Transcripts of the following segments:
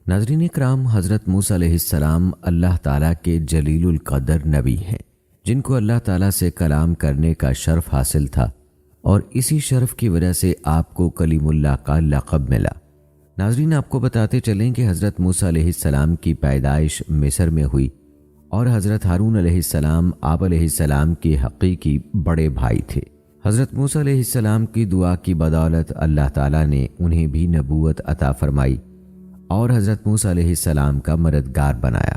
ناظرین اکرام، حضرت موسیٰ علیہ السلام اللہ تعالیٰ کے جلیل القدر نبی ہیں، جن کو اللہ تعالیٰ سے کلام کرنے کا شرف حاصل تھا، اور اسی شرف کی وجہ سے آپ کو کلیم اللہ کا لقب ملا۔ ناظرین، آپ کو بتاتے چلیں کہ حضرت موسیٰ علیہ السلام کی پیدائش مصر میں ہوئی، اور حضرت ہارون علیہ السلام آپ علیہ السلام کے حقیقی بڑے بھائی تھے۔ حضرت موسیٰ علیہ السلام کی دعا کی بدولت اللہ تعالیٰ نے انہیں بھی نبوت عطا فرمائی اور حضرت موسیٰ علیہ السلام کا مددگار بنایا۔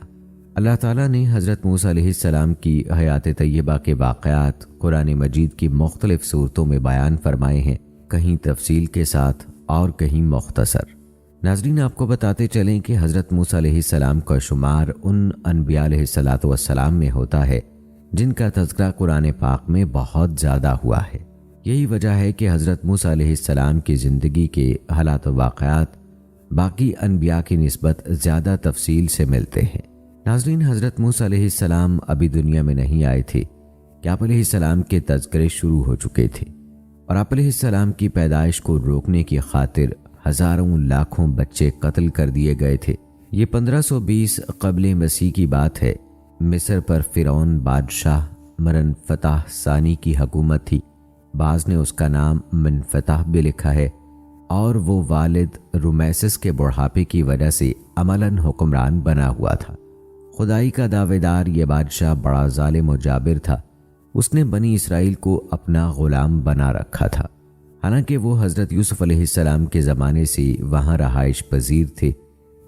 اللہ تعالیٰ نے حضرت موسیٰ علیہ السلام کی حیات طیبہ کے واقعات قرآن مجید کی مختلف صورتوں میں بیان فرمائے ہیں، کہیں تفصیل کے ساتھ اور کہیں مختصر۔ ناظرین، آپ کو بتاتے چلیں کہ حضرت موسیٰ علیہ السلام کا شمار ان انبیاء علیہ السلام میں ہوتا ہے جن کا تذکرہ قرآن پاک میں بہت زیادہ ہوا ہے۔ یہی وجہ ہے کہ حضرت موسیٰ علیہ السلام کی زندگی کے حالات و واقعات باقی انبیاء کی نسبت زیادہ تفصیل سے ملتے ہیں۔ ناظرین، حضرت موسیٰ علیہ السلام ابھی دنیا میں نہیں آئے تھے کہ آپ علیہ السلام کے تذکرے شروع ہو چکے تھے، اور آپ علیہ السلام کی پیدائش کو روکنے کی خاطر ہزاروں لاکھوں بچے قتل کر دیے گئے تھے۔ یہ 1520 قبل مسیح کی بات ہے۔ مصر پر فرعون بادشاہ منفتح ثانی کی حکومت تھی۔ بعض نے اس کا نام منفتح بھی لکھا ہے، اور وہ والد رمیسس کے بڑھاپے کی وجہ سے عملاً حکمران بنا ہوا تھا۔ خدائی کا دعوے دار یہ بادشاہ بڑا ظالم و جابر تھا۔ اس نے بنی اسرائیل کو اپنا غلام بنا رکھا تھا، حالانکہ وہ حضرت یوسف علیہ السلام کے زمانے سے وہاں رہائش پذیر تھے۔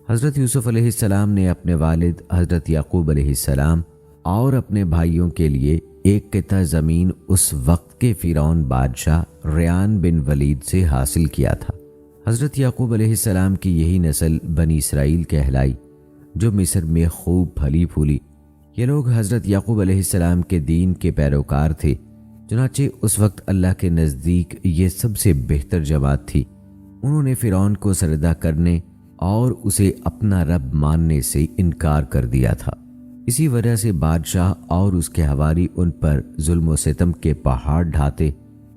حضرت یوسف علیہ السلام نے اپنے والد حضرت یعقوب علیہ السلام اور اپنے بھائیوں کے لیے ایک قطعہ زمین اس وقت کے فرعون بادشاہ ریان بن ولید سے حاصل کیا تھا۔ حضرت یعقوب علیہ السلام کی یہی نسل بنی اسرائیل کہلائی، جو مصر میں خوب پھلی پھولی۔ یہ لوگ حضرت یعقوب علیہ السلام کے دین کے پیروکار تھے، چنانچہ اس وقت اللہ کے نزدیک یہ سب سے بہتر جماعت تھی۔ انہوں نے فرعون کو سجدہ کرنے اور اسے اپنا رب ماننے سے انکار کر دیا تھا۔ اسی وجہ سے بادشاہ اور اس کے حواری ان پر ظلم و ستم کے پہاڑ ڈھاتے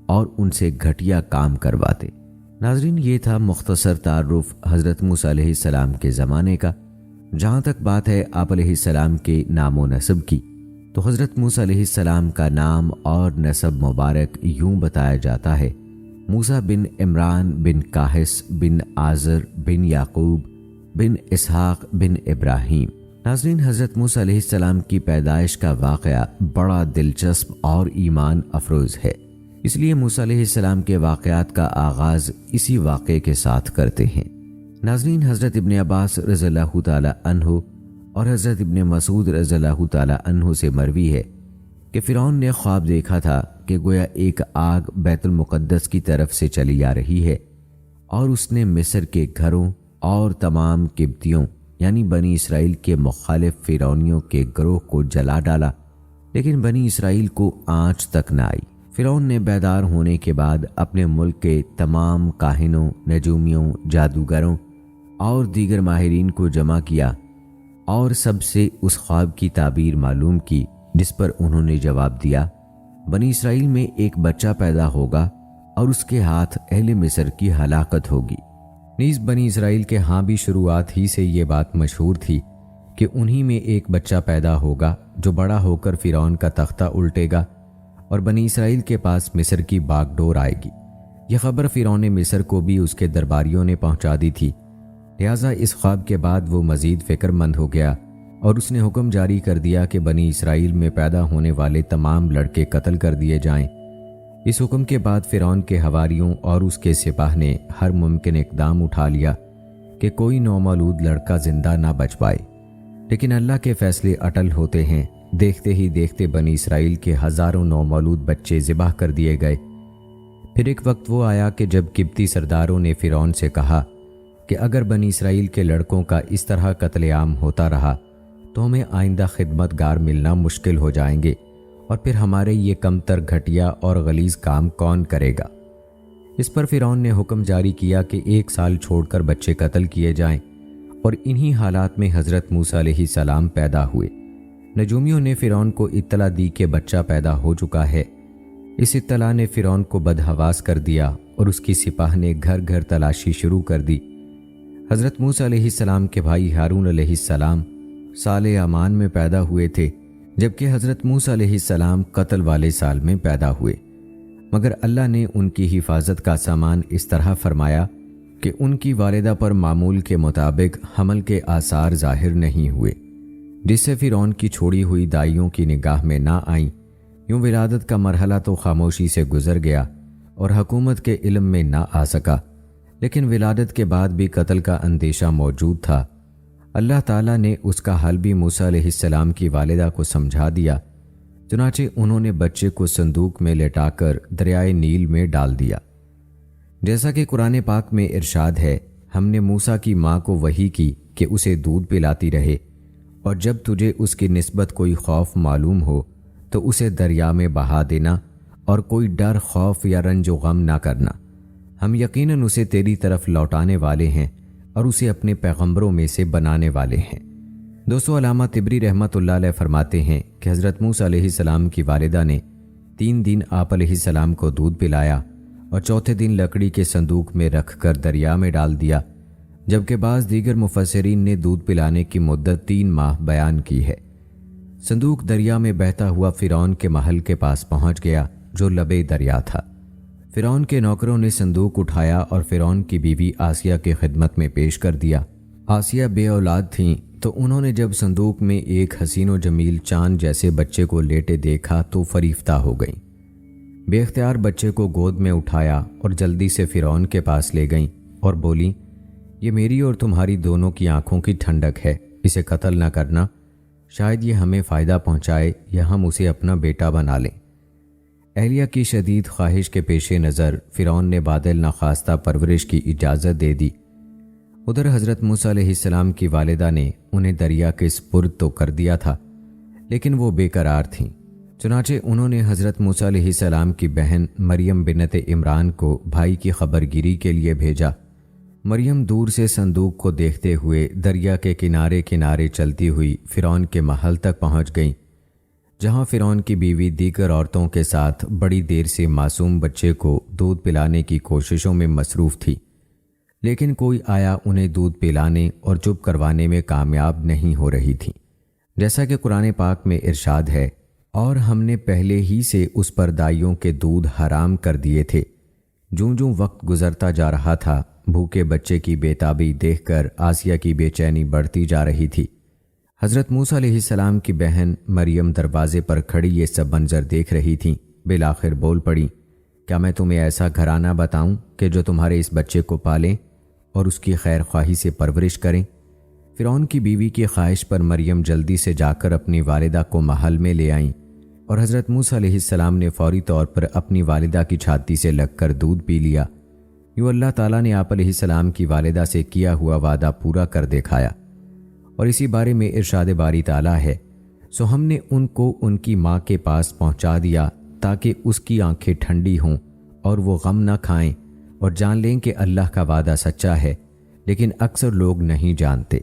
اور ان سے گھٹیا کام کرواتے۔ ناظرین، یہ تھا مختصر تعارف حضرت موسیٰ علیہ السلام کے زمانے کا۔ جہاں تک بات ہے آپ علیہ السلام کے نام و نسب کی، تو حضرت موسیٰ علیہ السلام کا نام اور نسب مبارک یوں بتایا جاتا ہے: موسیٰ بن عمران بن کاہس بن آزر بن یعقوب بن اسحاق بن ابراہیم۔ ناظرین، حضرت موسیٰ علیہ السلام کی پیدائش کا واقعہ بڑا دلچسپ اور ایمان افروز ہے، اس لیے موسیٰ علیہ السلام کے واقعات کا آغاز اسی واقعے کے ساتھ کرتے ہیں۔ ناظرین، حضرت ابن عباس رضی اللہ تعالی عنہ اور حضرت ابن مسعود رضی اللہ تعالی عنہ سے مروی ہے کہ فرعون نے خواب دیکھا تھا کہ گویا ایک آگ بیت المقدس کی طرف سے چلی آ رہی ہے، اور اس نے مصر کے گھروں اور تمام قبطیوں یعنی بنی اسرائیل کے مخالف فرعونیوں کے گروہ کو جلا ڈالا، لیکن بنی اسرائیل کو آنچ تک نہ آئی۔ فرعون نے بیدار ہونے کے بعد اپنے ملک کے تمام کاہنوں، نجومیوں، جادوگروں اور دیگر ماہرین کو جمع کیا اور سب سے اس خواب کی تعبیر معلوم کی، جس پر انہوں نے جواب دیا: بنی اسرائیل میں ایک بچہ پیدا ہوگا اور اس کے ہاتھ اہل مصر کی ہلاکت ہوگی۔ نیز بنی اسرائیل کے ہاں بھی شروعات ہی سے یہ بات مشہور تھی کہ انہی میں ایک بچہ پیدا ہوگا جو بڑا ہو کر فرعون کا تختہ الٹے گا اور بنی اسرائیل کے پاس مصر کی باغ ڈور آئے گی۔ یہ خبر فرعون مصر کو بھی اس کے درباریوں نے پہنچا دی تھی، لہٰذا اس خواب کے بعد وہ مزید فکر مند ہو گیا اور اس نے حکم جاری کر دیا کہ بنی اسرائیل میں پیدا ہونے والے تمام لڑکے قتل کر دیے جائیں۔ اس حکم کے بعد فرعون کے حواریوں اور اس کے سپاہ نے ہر ممکن اقدام اٹھا لیا کہ کوئی نومولود لڑکا زندہ نہ بچ پائے، لیکن اللہ کے فیصلے اٹل ہوتے ہیں۔ دیکھتے ہی دیکھتے بنی اسرائیل کے ہزاروں نومولود بچے ذبح کر دیے گئے۔ پھر ایک وقت وہ آیا کہ جب قبطی سرداروں نے فرعون سے کہا کہ اگر بنی اسرائیل کے لڑکوں کا اس طرح قتل عام ہوتا رہا تو ہمیں آئندہ خدمت گار ملنا مشکل ہو جائیں گے، اور پھر ہمارے یہ کمتر، گھٹیا اور غلیظ کام کون کرے گا؟ اس پر فرعون نے حکم جاری کیا کہ 1 سال چھوڑ کر بچے قتل کیے جائیں، اور انہی حالات میں حضرت موسیٰ علیہ السلام پیدا ہوئے۔ نجومیوں نے فرعون کو اطلاع دی کہ بچہ پیدا ہو چکا ہے۔ اس اطلاع نے فرعون کو بدحواس کر دیا اور اس کی سپاہ نے گھر گھر تلاشی شروع کر دی۔ حضرت موسیٰ علیہ السلام کے بھائی ہارون علیہ السلام سال امان میں پیدا ہوئے تھے، جبکہ حضرت موسیٰ علیہ السلام قتل والے سال میں پیدا ہوئے، مگر اللہ نے ان کی حفاظت کا سامان اس طرح فرمایا کہ ان کی والدہ پر معمول کے مطابق حمل کے آثار ظاہر نہیں ہوئے، جس سے فرعون کی چھوڑی ہوئی دائیوں کی نگاہ میں نہ آئیں۔ یوں ولادت کا مرحلہ تو خاموشی سے گزر گیا اور حکومت کے علم میں نہ آ سکا، لیکن ولادت کے بعد بھی قتل کا اندیشہ موجود تھا۔ اللہ تعالیٰ نے اس کا حل بھی موسیٰ علیہ السلام کی والدہ کو سمجھا دیا، چنانچہ انہوں نے بچے کو صندوق میں لٹا کر دریائے نیل میں ڈال دیا۔ جیسا کہ قرآن پاک میں ارشاد ہے، ہم نے موسیٰ کی ماں کو وحی کی کہ اسے دودھ پلاتی رہے، اور جب تجھے اس کی نسبت کوئی خوف معلوم ہو تو اسے دریا میں بہا دینا، اور کوئی ڈر، خوف یا رنج و غم نہ کرنا، ہم یقیناً اسے تیری طرف لوٹانے والے ہیں اور اسے اپنے پیغمبروں میں سے بنانے والے ہیں۔ دوستو، علامہ طبری رحمۃ اللہ علیہ فرماتے ہیں کہ حضرت موسیٰ علیہ السلام کی والدہ نے 3 دن آپ علیہ السلام کو دودھ پلایا اور چوتھے دن لکڑی کے صندوق میں رکھ کر دریا میں ڈال دیا، جبکہ بعض دیگر مفسرین نے دودھ پلانے کی مدت 3 ماہ بیان کی ہے۔ صندوق دریا میں بہتا ہوا فرعون کے محل کے پاس پہنچ گیا جو لبے دریا تھا۔ فرعون کے نوکروں نے صندوق اٹھایا اور فرعون کی بیوی آسیہ کی خدمت میں پیش کر دیا۔ آسیہ بے اولاد تھیں، تو انہوں نے جب صندوق میں ایک حسین و جمیل چاند جیسے بچے کو لیٹے دیکھا تو فریفتہ ہو گئیں۔ بے اختیار بچے کو گود میں اٹھایا اور جلدی سے فرعون کے پاس لے گئیں اور بولیں، یہ میری اور تمہاری دونوں کی آنکھوں کی ٹھنڈک ہے، اسے قتل نہ کرنا، شاید یہ ہمیں فائدہ پہنچائے یا ہم اسے اپنا بیٹا بنا لیں۔ اہلیہ کی شدید خواہش کے پیش نظر فرعون نے بادل ناخواستہ پرورش کی اجازت دے دی۔ ادھر حضرت موسیٰ علیہ السلام کی والدہ نے انہیں دریا کے سپرد تو کر دیا تھا، لیکن وہ بے قرار تھیں، چنانچہ انہوں نے حضرت موسیٰ علیہ السلام کی بہن مریم بنت عمران کو بھائی کی خبر گیری کے لیے بھیجا۔ مریم دور سے صندوق کو دیکھتے ہوئے دریا کے کنارے کنارے چلتی ہوئی فرعون کے محل تک پہنچ گئیں، جہاں فرعون کی بیوی دیگر عورتوں کے ساتھ بڑی دیر سے معصوم بچے کو دودھ پلانے کی کوششوں میں مصروف تھی، لیکن کوئی آیا انہیں دودھ پلانے اور چپ کروانے میں کامیاب نہیں ہو رہی تھی۔ جیسا کہ قرآن پاک میں ارشاد ہے، اور ہم نے پہلے ہی سے اس پر دائیوں کے دودھ حرام کر دیے تھے۔ جوں جوں وقت گزرتا جا رہا تھا، بھوکے بچے کی بےتابی دیکھ کر آسیہ کی بے چینی بڑھتی جا رہی تھی۔ حضرت موسیٰ علیہ السلام کی بہن مریم دروازے پر کھڑی یہ سب منظر دیکھ رہی تھیں۔ بالآخر بول پڑی، کیا میں تمہیں ایسا گھرانہ بتاؤں کہ جو تمہارے اس بچے کو پالیں اور اس کی خیر خواہی سے پرورش کریں؟ فرعون کی بیوی کی خواہش پر مریم جلدی سے جا کر اپنی والدہ کو محل میں لے آئیں، اور حضرت موسیٰ علیہ السلام نے فوری طور پر اپنی والدہ کی چھاتی سے لگ کر دودھ پی لیا۔ یوں اللہ تعالیٰ نے آپ علیہ السلام کی والدہ سے کیا ہوا وعدہ پورا کر دکھایا، اور اسی بارے میں ارشاد باری تعالیٰ ہے، سو ہم نے ان کو ان کی ماں کے پاس پہنچا دیا تاکہ اس کی آنکھیں ٹھنڈی ہوں اور وہ غم نہ کھائیں اور جان لیں کہ اللہ کا وعدہ سچا ہے، لیکن اکثر لوگ نہیں جانتے۔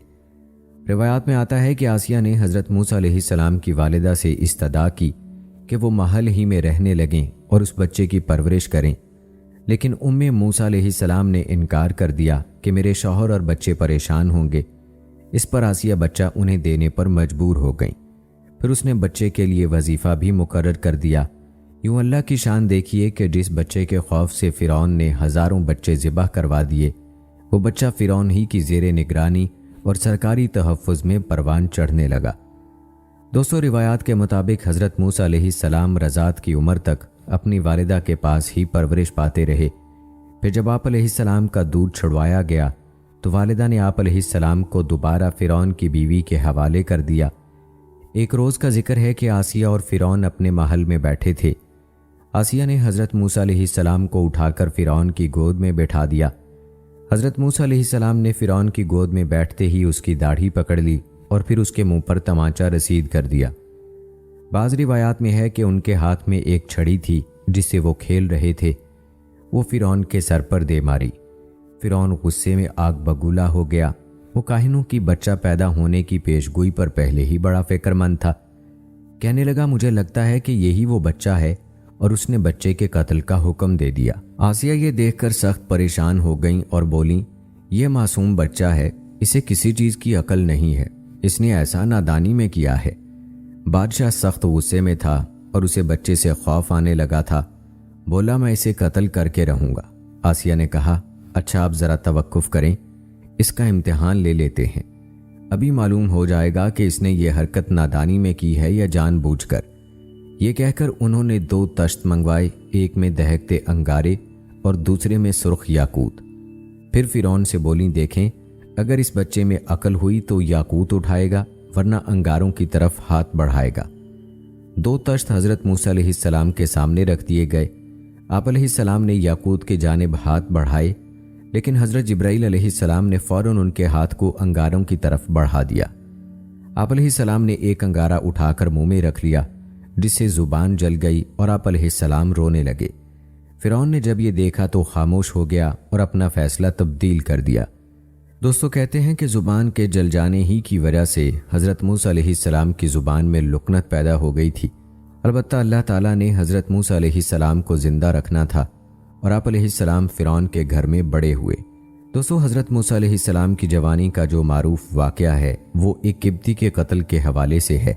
روایات میں آتا ہے کہ آسیہ نے حضرت موسیٰ علیہ السلام کی والدہ سے استدعا کی کہ وہ محل ہی میں رہنے لگیں اور اس بچے کی پرورش کریں، لیکن موسیٰ علیہ السلام نے انکار کر دیا کہ میرے شوہر اور بچے پریشان ہوں گے۔ اس پر آسیہ بچہ انہیں دینے پر مجبور ہو گئیں۔ پھر اس نے بچے کے لیے وظیفہ بھی مقرر کر دیا۔ یوں اللہ کی شان دیکھیے کہ جس بچے کے خوف سے فرعون نے ہزاروں بچے ذبح کروا دیے، وہ بچہ فرعون ہی کی زیر نگرانی اور سرکاری تحفظ میں پروان چڑھنے لگا۔ دوستو، روایات کے مطابق حضرت موسیٰ علیہ السلام رضاعت کی عمر تک اپنی والدہ کے پاس ہی پرورش پاتے رہے۔ پھر جب آپ علیہ السلام کا دودھ چھڑوایا گیا تو والدہ نے آپ علیہ السلام کو دوبارہ فرعون کی بیوی کے حوالے کر دیا۔ ایک روز کا ذکر ہے کہ آسیہ اور فرعون اپنے محل میں بیٹھے تھے۔ آسیہ نے حضرت موسیٰ علیہ السلام کو اٹھا کر فرعون کی گود میں بٹھا دیا۔ حضرت موسیٰ علیہ السلام نے فرعون کی گود میں بیٹھتے ہی اس کی داڑھی پکڑ لی اور پھر اس کے منہ پر تمانچہ رسید کر دیا۔ بعض روایات میں ہے کہ ان کے ہاتھ میں ایک چھڑی تھی جس سے وہ کھیل رہے تھے، وہ فرعون کے سر پر دے ماری۔ فرعون غصے میں آگ بگولا ہو گیا۔ وہ کاہنوں کی بچہ پیدا ہونے کی پیش گوئی پر پہلے ہی بڑا فکر مند تھا۔ کہنے لگا، مجھے لگتا ہے کہ یہی وہ بچہ ہے، اور اس نے بچے کے قتل کا حکم دے دیا۔ آسیہ یہ دیکھ کر سخت پریشان ہو گئیں اور بولیں، یہ معصوم بچہ ہے، اسے کسی چیز کی عقل نہیں ہے، اس نے ایسا نادانی میں کیا ہے۔ بادشاہ سخت غصے میں تھا اور اسے بچے سے خوف آنے لگا تھا۔ بولا میں اسے قتل کر کے رہوں گا۔ آسیہ نے کہا اچھا آپ ذرا توقف کریں، اس کا امتحان لے لیتے ہیں، ابھی معلوم ہو جائے گا کہ اس نے یہ حرکت نادانی میں کی ہے یا جان بوجھ کر۔ یہ کہہ کر انہوں نے 2 تشت منگوائے، ایک میں دہکتے انگارے اور دوسرے میں سرخ یاقوت۔ پھر فرعون سے بولیں دیکھیں اگر اس بچے میں عقل ہوئی تو یاقوت اٹھائے گا ورنہ انگاروں کی طرف ہاتھ بڑھائے گا۔ 2 تشت حضرت موسیٰ علیہ السلام کے سامنے رکھ دیے گئے۔ آپ علیہ السلام نے یاقوت کی جانب ہاتھ بڑھائے، لیکن حضرت جبرائیل علیہ السلام نے فوراً ان کے ہاتھ کو انگاروں کی طرف بڑھا دیا۔ آپ علیہ السلام نے ایک انگارہ اٹھا کر منہ میں رکھ لیا، جس سے زبان جل گئی اور آپ علیہ السلام رونے لگے۔ فرعون نے جب یہ دیکھا تو خاموش ہو گیا اور اپنا فیصلہ تبدیل کر دیا۔ دوستو کہتے ہیں کہ زبان کے جل جانے ہی کی وجہ سے حضرت موسیٰ علیہ السلام کی زبان میں لکنت پیدا ہو گئی تھی۔ البتہ اللہ تعالیٰ نے حضرت موسیٰ علیہ السلام کو زندہ رکھنا تھا اور آپ علیہ السلام فرعون کے گھر میں بڑے ہوئے۔ دوستو حضرت موسیٰ علیہ السلام کی جوانی کا جو معروف واقعہ ہے وہ ایک قبطی کے قتل کے حوالے سے ہے،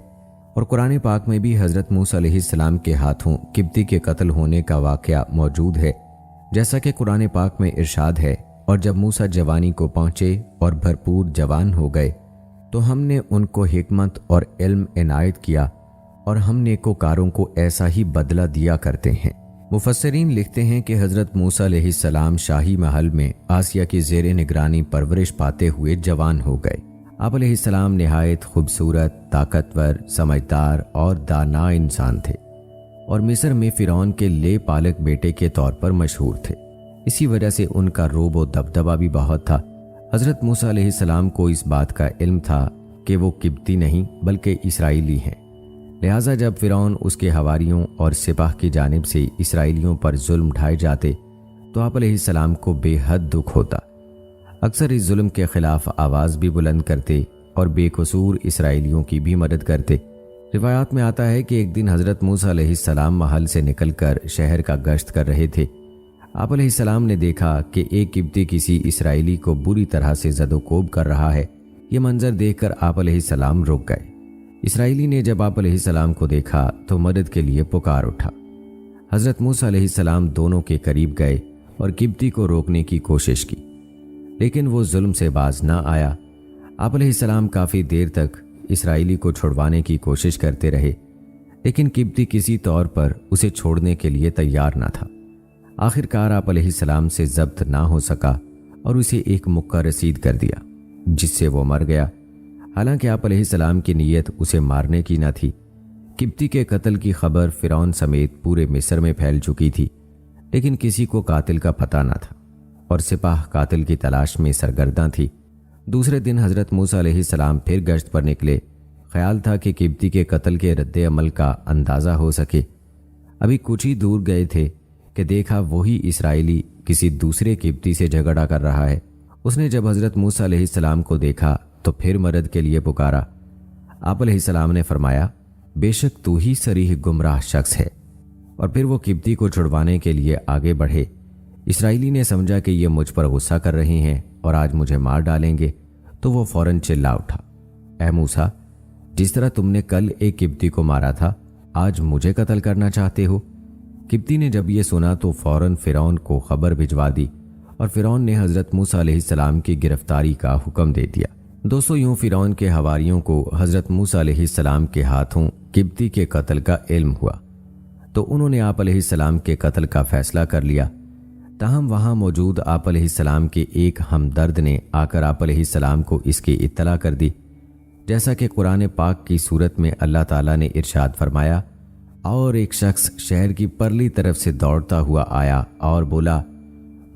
اور قرآن پاک میں بھی حضرت موسیٰ علیہ السلام کے ہاتھوں قبطی کے قتل ہونے کا واقعہ موجود ہے، جیسا کہ قرآن پاک میں ارشاد ہے اور جب موسیٰ جوانی کو پہنچے اور بھرپور جوان ہو گئے تو ہم نے ان کو حکمت اور علم عنایت کیا اور ہم نیکوکاروں کو ایسا ہی بدلہ دیا کرتے ہیں۔ مفسرین لکھتے ہیں کہ حضرت موسیٰ علیہ السلام شاہی محل میں آسیہ کی زیر نگرانی پرورش پاتے ہوئے جوان ہو گئے۔ آپ علیہ السلام نہایت خوبصورت، طاقتور، سمجھدار اور دانا انسان تھے اور مصر میں فرعون کے لے پالک بیٹے کے طور پر مشہور تھے۔ اسی وجہ سے ان کا روب و دبدبہ بھی بہت تھا۔ حضرت موسیٰ علیہ السلام کو اس بات کا علم تھا کہ وہ قبطی نہیں بلکہ اسرائیلی ہیں، لہٰذا جب فرعون اس کے حواریوں اور سپاہ کی جانب سے اسرائیلیوں پر ظلم ڈھائے جاتے تو آپ علیہ السلام کو بے حد دکھ ہوتا۔ اکثر اس ظلم کے خلاف آواز بھی بلند کرتے اور بے قصور اسرائیلیوں کی بھی مدد کرتے۔ روایات میں آتا ہے کہ ایک دن حضرت موسیٰ علیہ السلام محل سے نکل کر شہر کا گشت کر رہے تھے۔ آپ علیہ السلام نے دیکھا کہ ایک قبطی کسی اسرائیلی کو بری طرح سے زد و کوب کر رہا ہے۔ یہ منظر دیکھ کر آپ علیہ السلام رک گئے۔ اسرائیلی نے جب آپ علیہ السلام کو دیکھا تو مدد کے لیے پکار اٹھا۔ حضرت موسیٰ علیہ السلام دونوں کے قریب گئے اور قبطی کو روکنے کی کوشش کی، لیکن وہ ظلم سے باز نہ آیا۔ آپ علیہ السلام کافی دیر تک اسرائیلی کو چھڑوانے کی کوشش کرتے رہے، لیکن قبطی کسی طور پر اسے چھوڑنے کے لیے تیار نہ تھا۔ آخر کار آپ علیہ السلام سے ضبط نہ ہو سکا اور اسے ایک مکہ رسید کر دیا، جس سے وہ مر گیا۔ حالانکہ آپ علیہ السلام کی نیت اسے مارنے کی نہ تھی۔ قبطی کے قتل کی خبر فرعون سمیت پورے مصر میں پھیل چکی تھی، لیکن کسی کو قاتل کا پتہ نہ تھا اور سپاہ قاتل کی تلاش میں سرگرداں تھی۔ دوسرے دن حضرت موسیٰ علیہ السلام پھر گشت پر نکلے۔ خیال تھا کہ قبطی کے قتل کے رد عمل کا اندازہ ہو سکے۔ ابھی کچھ ہی دور گئے تھے کہ دیکھا وہی اسرائیلی کسی دوسرے قبطی سے جھگڑا کر رہا ہے۔ اس نے جب حضرت موسیٰ علیہ السلام کو دیکھا تو پھر مدد کے لیے پکارا۔ آپ علیہ السلام نے فرمایا بے شک تو ہی صریح گمراہ شخص ہے، اور پھر وہ قبطی کو چھڑوانے کے لیے آگے بڑھے۔ اسرائیلی نے سمجھا کہ یہ مجھ پر غصہ کر رہے ہیں اور آج مجھے مار ڈالیں گے، تو وہ فوراً چلا اٹھا، اے موسیٰ، جس طرح تم نے کل ایک قبطی کو مارا تھا آج مجھے قتل کرنا چاہتے ہو؟ قبطی نے جب یہ سنا تو فوراً فرعون کو خبر بھجوا دی اور فرعون نے حضرت موسیٰ علیہ السلام کی گرفتاری کا حکم دے دیا۔ دوستو یوں فرعون کے حواریوں کو حضرت موسیٰ علیہ السلام کے ہاتھوں قبطی کے قتل کا علم ہوا تو انہوں نے آپ علیہ السلام کے قتل کا فیصلہ کر لیا۔ تاہم وہاں موجود آپ علیہ السلام کے ایک ہمدرد نے آ کر آپ علیہ السلام کو اس کی اطلاع کر دی، جیسا کہ قرآن پاک کی صورت میں اللہ تعالیٰ نے ارشاد فرمایا، اور ایک شخص شہر کی پرلی طرف سے دوڑتا ہوا آیا اور بولا،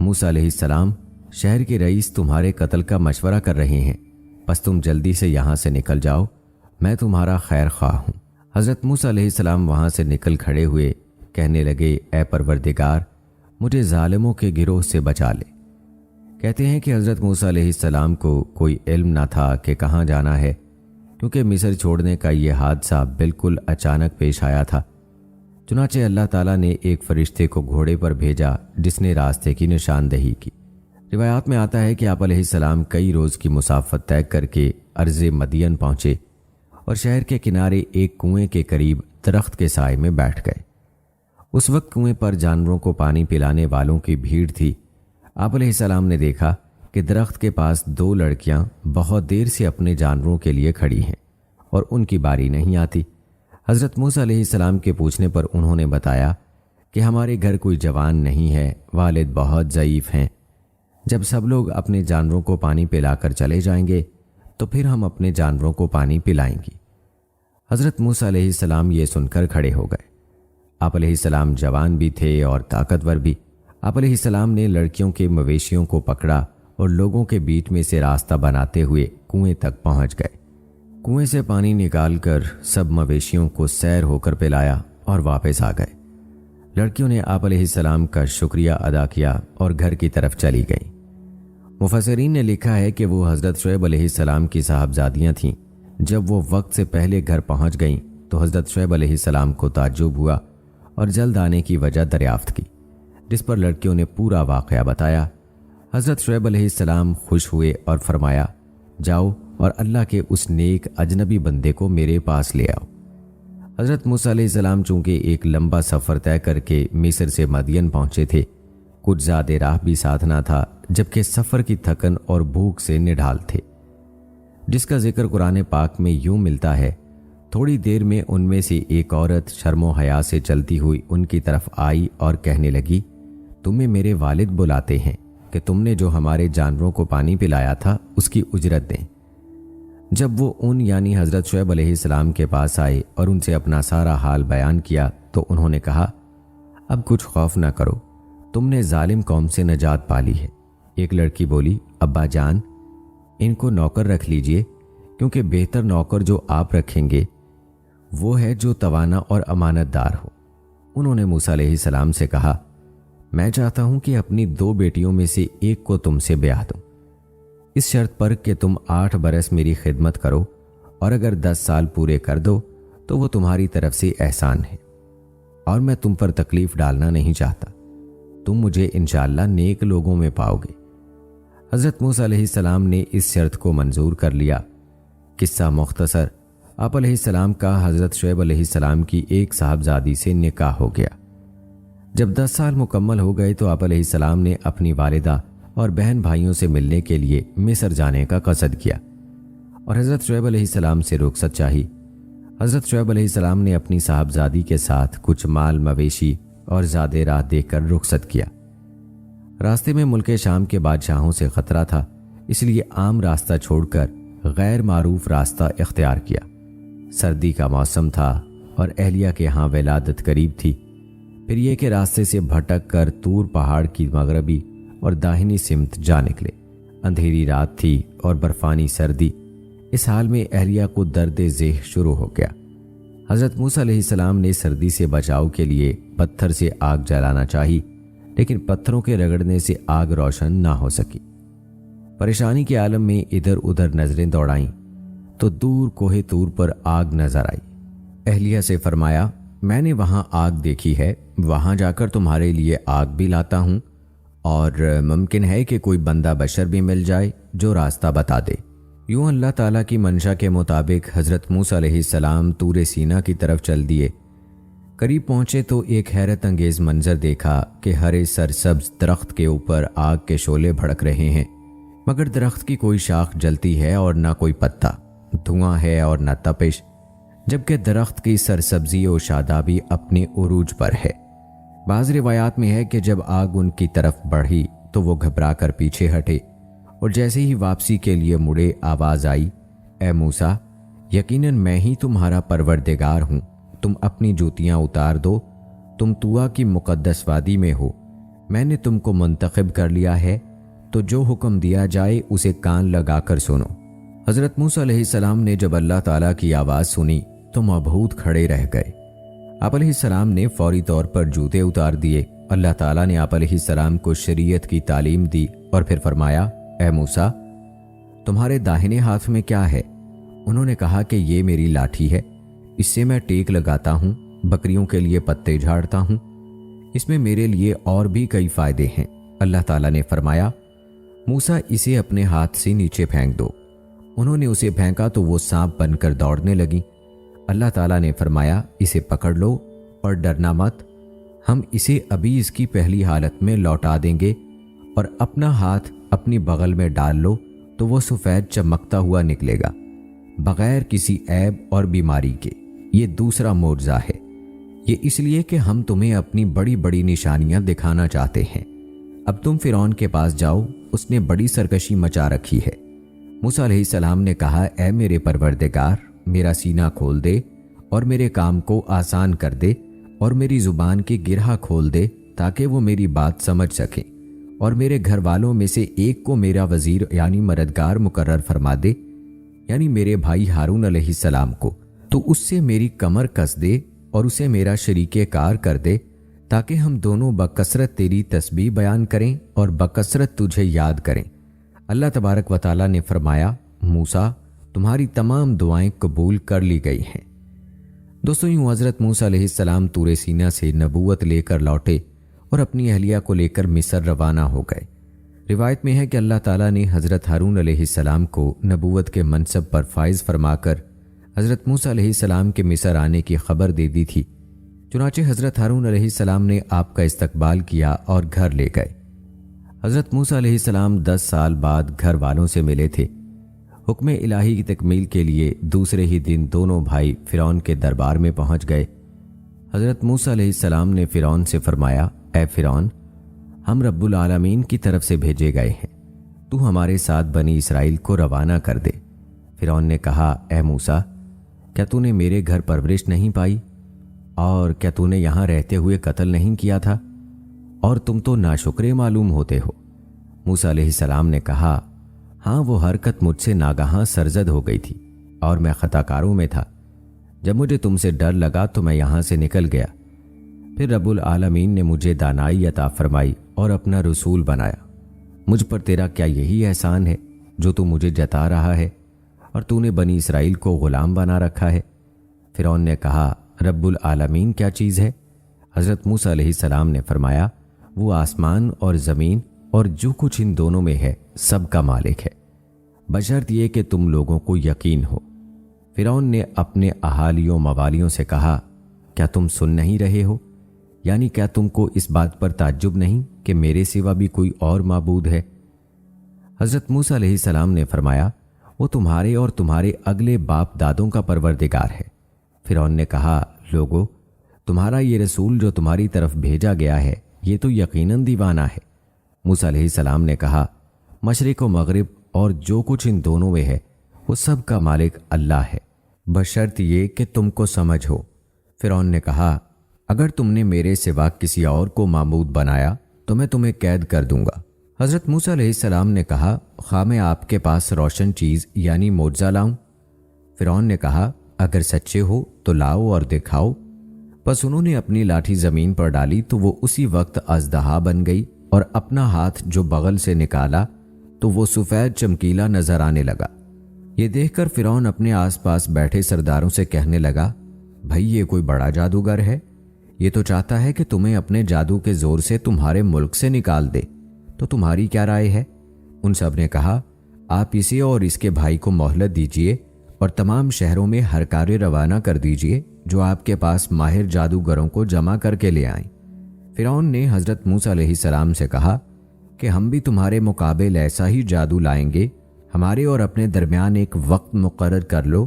موسیٰ علیہ السلام، شہر کے رئیس تمہارے قتل کا مشورہ کر رہے ہیں، بس تم جلدی سے یہاں سے نکل جاؤ، میں تمہارا خیر خواہ ہوں۔ حضرت موسیٰ علیہ السلام وہاں سے نکل کھڑے ہوئے، کہنے لگے، اے پروردگار، مجھے ظالموں کے گروہ سے بچا لے۔ کہتے ہیں کہ حضرت موسیٰ علیہ السلام کو کوئی علم نہ تھا کہ کہاں جانا ہے، کیونکہ مصر چھوڑنے کا یہ حادثہ بالکل اچانک پیش آیا تھا۔ چنانچہ اللہ تعالیٰ نے ایک فرشتے کو گھوڑے پر بھیجا جس نے راستے کی نشاندہی کی۔ روایات میں آتا ہے کہ آپ علیہ السلام کئی روز کی مسافت طے کر کے ارض مدین پہنچے اور شہر کے کنارے ایک کنویں کے قریب درخت کے سائے میں بیٹھ گئے۔ اس وقت کنویں پر جانوروں کو پانی پلانے والوں کی بھیڑ تھی۔ آپ علیہ السلام نے دیکھا کہ درخت کے پاس 2 لڑکیاں بہت دیر سے اپنے جانوروں کے لیے کھڑی ہیں اور ان کی باری نہیں آتی۔ حضرت موسیٰ علیہ السلام کے پوچھنے پر انہوں نے بتایا کہ ہمارے گھر کوئی جوان نہیں ہے، والد بہت ضعیف ہیں۔ جب سب لوگ اپنے جانوروں کو پانی پلا کر چلے جائیں گے تو پھر ہم اپنے جانوروں کو پانی پلائیں گی۔ حضرت موسیٰ علیہ السلام یہ سن کر کھڑے ہو گئے۔ آپ علیہ السلام جوان بھی تھے اور طاقتور بھی۔ آپ علیہ السلام نے لڑکیوں کے مویشیوں کو پکڑا اور لوگوں کے بیچ میں سے راستہ بناتے ہوئے کنویں تک پہنچ گئے۔ کنویں سے پانی نکال کر سب مویشیوں کو سیر ہو کر پلایا اور واپس آ گئے۔ لڑکیوں نے آپ علیہ السلام کا شکریہ ادا کیا اور گھر کی طرف چلی گئیں۔ مفسرین نے لکھا ہے کہ وہ حضرت شعیب علیہ السلام کی صاحبزادیاں تھیں۔ جب وہ وقت سے پہلے گھر پہنچ گئیں تو حضرت شعیب علیہ السلام کو تعجب ہوا اور جلد آنے کی وجہ دریافت کی، جس پر لڑکیوں نے پورا واقعہ بتایا۔ حضرت شعیب علیہ السلام خوش ہوئے اور فرمایا، جاؤ اور اللہ کے اس نیک اجنبی بندے کو میرے پاس لے آؤ۔ حضرت موسیٰ علیہ السلام چونکہ ایک لمبا سفر طے کر کے مصر سے مدین پہنچے تھے، کچھ زیادہ راہ بھی ساتھ نہ تھا، جبکہ سفر کی تھکن اور بھوک سے نڈھال تھے، جس کا ذکر قرآن پاک میں یوں ملتا ہے، تھوڑی دیر میں ان میں سے ایک عورت شرم و حیا سے چلتی ہوئی ان کی طرف آئی اور کہنے لگی، تمہیں میرے والد بلاتے ہیں کہ تم نے جو ہمارے جانوروں کو پانی پلایا تھا اس کی اجرت دیں۔ جب وہ یعنی حضرت شعیب علیہ السلام کے پاس آئے اور ان سے اپنا سارا حال بیان کیا تو انہوں نے کہا، اب کچھ خوف نہ کرو، تم نے ظالم قوم سے نجات پالی ہے۔ ایک لڑکی بولی، ابا جان، ان کو نوکر رکھ لیجئے، کیونکہ بہتر نوکر جو آپ رکھیں گے وہ ہے جو توانا اور امانت دار ہو۔ انہوں نے موسیٰ علیہ السلام سے کہا، میں چاہتا ہوں کہ اپنی 2 بیٹیوں میں سے ایک کو تم سے بیاہ دوں، اس شرط پر کہ تم 8 برس میری خدمت کرو، اور اگر 10 سال پورے کر دو تو وہ تمہاری طرف سے احسان ہے، اور میں تم پر تکلیف ڈالنا نہیں چاہتا، تم مجھے انشاءاللہ نیک لوگوں میں پاؤ گے۔ حضرت موسیٰ علیہ السلام نے اس شرط کو منظور کر لیا۔ قصہ مختصر، آپ علیہ السلام کا حضرت شعیب علیہ السلام کی ایک صاحبزادی سے نکاح ہو گیا۔ جب 10 سال مکمل ہو گئے تو آپ علیہ السلام نے اپنی والدہ اور بہن بھائیوں سے ملنے کے لیے مصر جانے کا قصد کیا اور حضرت شعیب علیہ السلام سے رخصت چاہی۔ حضرت شعیب علیہ السلام نے اپنی صاحبزادی کے ساتھ کچھ مال مویشی اور زیادہ راہ دے کر رخصت کیا۔ راستے میں ملک شام کے بادشاہوں سے خطرہ تھا، اس لیے عام راستہ چھوڑ کر غیر معروف راستہ اختیار کیا۔ سردی کا موسم تھا اور اہلیہ کے ہاں ولادت قریب تھی۔ پھر یہ کہ راستے سے بھٹک کر طور پہاڑ کی مغربی اور داہنی سمت جا نکلے۔ اندھیری رات تھی اور برفانی سردی۔ اس حال میں اہلیہ کو درد ذہ شروع ہو گیا۔ حضرت موسیٰ علیہ السلام نے سردی سے بچاؤ کے لیے پتھر سے آگ جلانا چاہی، لیکن پتھروں کے رگڑنے سے آگ روشن نہ ہو سکی۔ پریشانی کے عالم میں ادھر ادھر نظریں دوڑائیں تو دور کوہ طور پر آگ نظر آئی۔ اہلیہ سے فرمایا، میں نے وہاں آگ دیکھی ہے، وہاں جا کر تمہارے لیے آگ بھی لاتا ہوں، اور ممکن ہے کہ کوئی بندہ بشر بھی مل جائے جو راستہ بتا دے۔ یوں اللہ تعالیٰ کی منشا کے مطابق حضرت موسیٰ علیہ السلام طور سینا کی طرف چل دیے۔ قریب پہنچے تو ایک حیرت انگیز منظر دیکھا کہ ہرے سرسبز درخت کے اوپر آگ کے شعلے بھڑک رہے ہیں، مگر درخت کی کوئی شاخ جلتی ہے اور نہ کوئی پتا، دھواں ہے اور نہ تپش، جبکہ درخت کی سرسبزی و شادابی اپنے عروج پر ہے۔ بعض روایات میں ہے کہ جب آگ ان کی طرف بڑھی تو وہ گھبرا کر پیچھے ہٹے، اور جیسے ہی واپسی کے لیے مڑے آواز آئی، اے موسیٰ، یقیناً میں ہی تمہارا پروردگار ہوں، تم اپنی جوتیاں اتار دو، تم طوا کی مقدس وادی میں ہو، میں نے تم کو منتخب کر لیا ہے، تو جو حکم دیا جائے اسے کان لگا کر سنو۔ حضرت موسیٰ علیہ السلام نے جب اللہ تعالیٰ کی آواز سنی تو مبہوت کھڑے رہ گئے۔ آپ علیہ السلام نے فوری طور پر جوتے اتار دیے۔ اللہ تعالیٰ نے آپ علیہ السلام کو شریعت کی تعلیم دی اور پھر فرمایا، اے موسیٰ، تمہارے داہنے ہاتھ میں کیا ہے؟ انہوں نے کہا کہ یہ میری لاٹھی ہے، اس سے میں ٹیک لگاتا ہوں، بکریوں کے لیے پتے جھاڑتا ہوں، اس میں میرے لیے اور بھی کئی فائدے ہیں۔ اللہ تعالیٰ نے فرمایا، موسیٰ اسے اپنے ہاتھ سے نیچے پھینک دو۔ انہوں نے اسے پھینکا تو وہ سانپ بن کر دوڑنے لگی۔ اللہ تعالیٰ نے فرمایا اسے پکڑ لو اور ڈرنا مت، ہم اسے ابھی اس کی پہلی حالت میں لوٹا دیں گے، اور اپنا ہاتھ اپنی بغل میں ڈال لو تو وہ سفید چمکتا ہوا نکلے گا بغیر کسی عیب اور بیماری کے۔ یہ دوسرا معجزہ ہے، یہ اس لیے کہ ہم تمہیں اپنی بڑی بڑی نشانیاں دکھانا چاہتے ہیں۔ اب تم فرعون کے پاس جاؤ، اس نے بڑی سرکشی مچا رکھی ہے۔ موسیٰ علیہ السلام نے کہا اے میرے پروردگار، میرا سینہ کھول دے اور میرے کام کو آسان کر دے اور میری زبان کی گرہ کھول دے تاکہ وہ میری بات سمجھ سکیں، اور میرے گھر والوں میں سے ایک کو میرا وزیر یعنی مددگار مقرر فرما دے، یعنی میرے بھائی ہارون علیہ السلام کو، تو اس سے میری کمر کس دے اور اسے میرا شریک کار کر دے تاکہ ہم دونوں بکثرت تیری تسبیح بیان کریں اور بکثرت تجھے یاد کریں۔ اللہ تبارک و تعالیٰ نے فرمایا موسیٰ تمہاری تمام دعائیں قبول کر لی گئی ہیں۔ دوستوں یوں حضرت موسیٰ علیہ السلام طور سینا سے نبوت لے کر لوٹے اور اپنی اہلیہ کو لے کر مصر روانہ ہو گئے۔ روایت میں ہے کہ اللہ تعالیٰ نے حضرت ہارون علیہ السلام کو نبوت کے منصب پر فائز فرما کر حضرت موسیٰ علیہ السلام کے مصر آنے کی خبر دے دی تھی۔ چنانچہ حضرت ہارون علیہ السلام نے آپ کا استقبال کیا اور گھر لے گئے۔ حضرت موسیٰ علیہ السلام 10 سال بعد گھر والوں سے ملے تھے۔ حکم الہی کی تکمیل کے لیے دوسرے ہی دن دونوں بھائی فرعون کے دربار میں پہنچ گئے۔ حضرت موسیٰ علیہ السلام نے فرعون سے فرمایا اے فرعون، ہم رب العالمین کی طرف سے بھیجے گئے ہیں، تو ہمارے ساتھ بنی اسرائیل کو روانہ کر دے۔ فرعون نے کہا اے موسیٰ، کیا تو نے میرے گھر پرورش نہیں پائی، اور کیا تو نے یہاں رہتے ہوئے قتل نہیں کیا تھا، اور تم تو ناشکرے معلوم ہوتے ہو۔ موسیٰ علیہ السلام نے کہا ہاں وہ حرکت مجھ سے ناگہاں سرزد ہو گئی تھی اور میں خطا کاروں میں تھا۔ جب مجھے تم سے ڈر لگا تو میں یہاں سے نکل گیا، پھر رب العالمین نے مجھے دانائی عطا فرمائی اور اپنا رسول بنایا۔ مجھ پر تیرا کیا یہی احسان ہے جو تو مجھے جتا رہا ہے، اور تو نے بنی اسرائیل کو غلام بنا رکھا ہے؟ فرعون نے کہا رب العالمین کیا چیز ہے؟ حضرت موسیٰ علیہ السلام نے فرمایا وہ آسمان اور زمین اور جو کچھ ان دونوں میں ہے سب کا مالک ہے، بشرط یہ کہ تم لوگوں کو یقین ہو۔ فرعون نے اپنے اہالیوں موالیوں سے کہا کیا تم سن نہیں رہے ہو، یعنی کیا تم کو اس بات پر تعجب نہیں کہ میرے سوا بھی کوئی اور معبود ہے؟ حضرت موسیٰ علیہ السلام نے فرمایا وہ تمہارے اور تمہارے اگلے باپ دادوں کا پروردگار ہے۔ فرعون نے کہا لوگو، تمہارا یہ رسول جو تمہاری طرف بھیجا گیا ہے یہ تو یقیناً دیوانہ ہے۔ موسیٰ علیہ السلام نے کہا مشرق و مغرب اور جو کچھ ان دونوں میں ہے وہ سب کا مالک اللہ ہے، بشرط یہ کہ تم کو سمجھ ہو۔ فرعون نے کہا اگر تم نے میرے سوا کسی اور کو معبود بنایا تو میں تمہیں قید کر دوں گا۔ حضرت موسیٰ علیہ السلام نے کہا خواہ میں آپ کے پاس روشن چیز یعنی معجزہ لاؤں؟ فرعون نے کہا اگر سچے ہو تو لاؤ اور دکھاؤ۔ بس انہوں نے اپنی لاٹھی زمین پر ڈالی تو وہ اسی وقت اژدہا بن گئی، اور اپنا ہاتھ جو بغل سے نکالا تو وہ سفید چمکیلا نظر آنے لگا۔ یہ دیکھ کر فرعون اپنے آس پاس بیٹھے سرداروں سے کہنے لگا بھائی یہ کوئی بڑا جادوگر ہے، یہ تو چاہتا ہے کہ تمہیں اپنے جادو کے زور سے تمہارے ملک سے نکال دے، تو تمہاری کیا رائے ہے؟ ان سب نے کہا آپ اسے اور اس کے بھائی کو مہلت دیجیے اور تمام شہروں میں ہر کارے روانہ کر دیجیے جو آپ کے پاس ماہر جادوگروں کو جمع کر کے لے آئیں۔ فرعون نے حضرت موسیٰ علیہ السلام سے کہا کہ ہم بھی تمہارے مقابل ایسا ہی جادو لائیں گے، ہمارے اور اپنے درمیان ایک وقت مقرر کر لو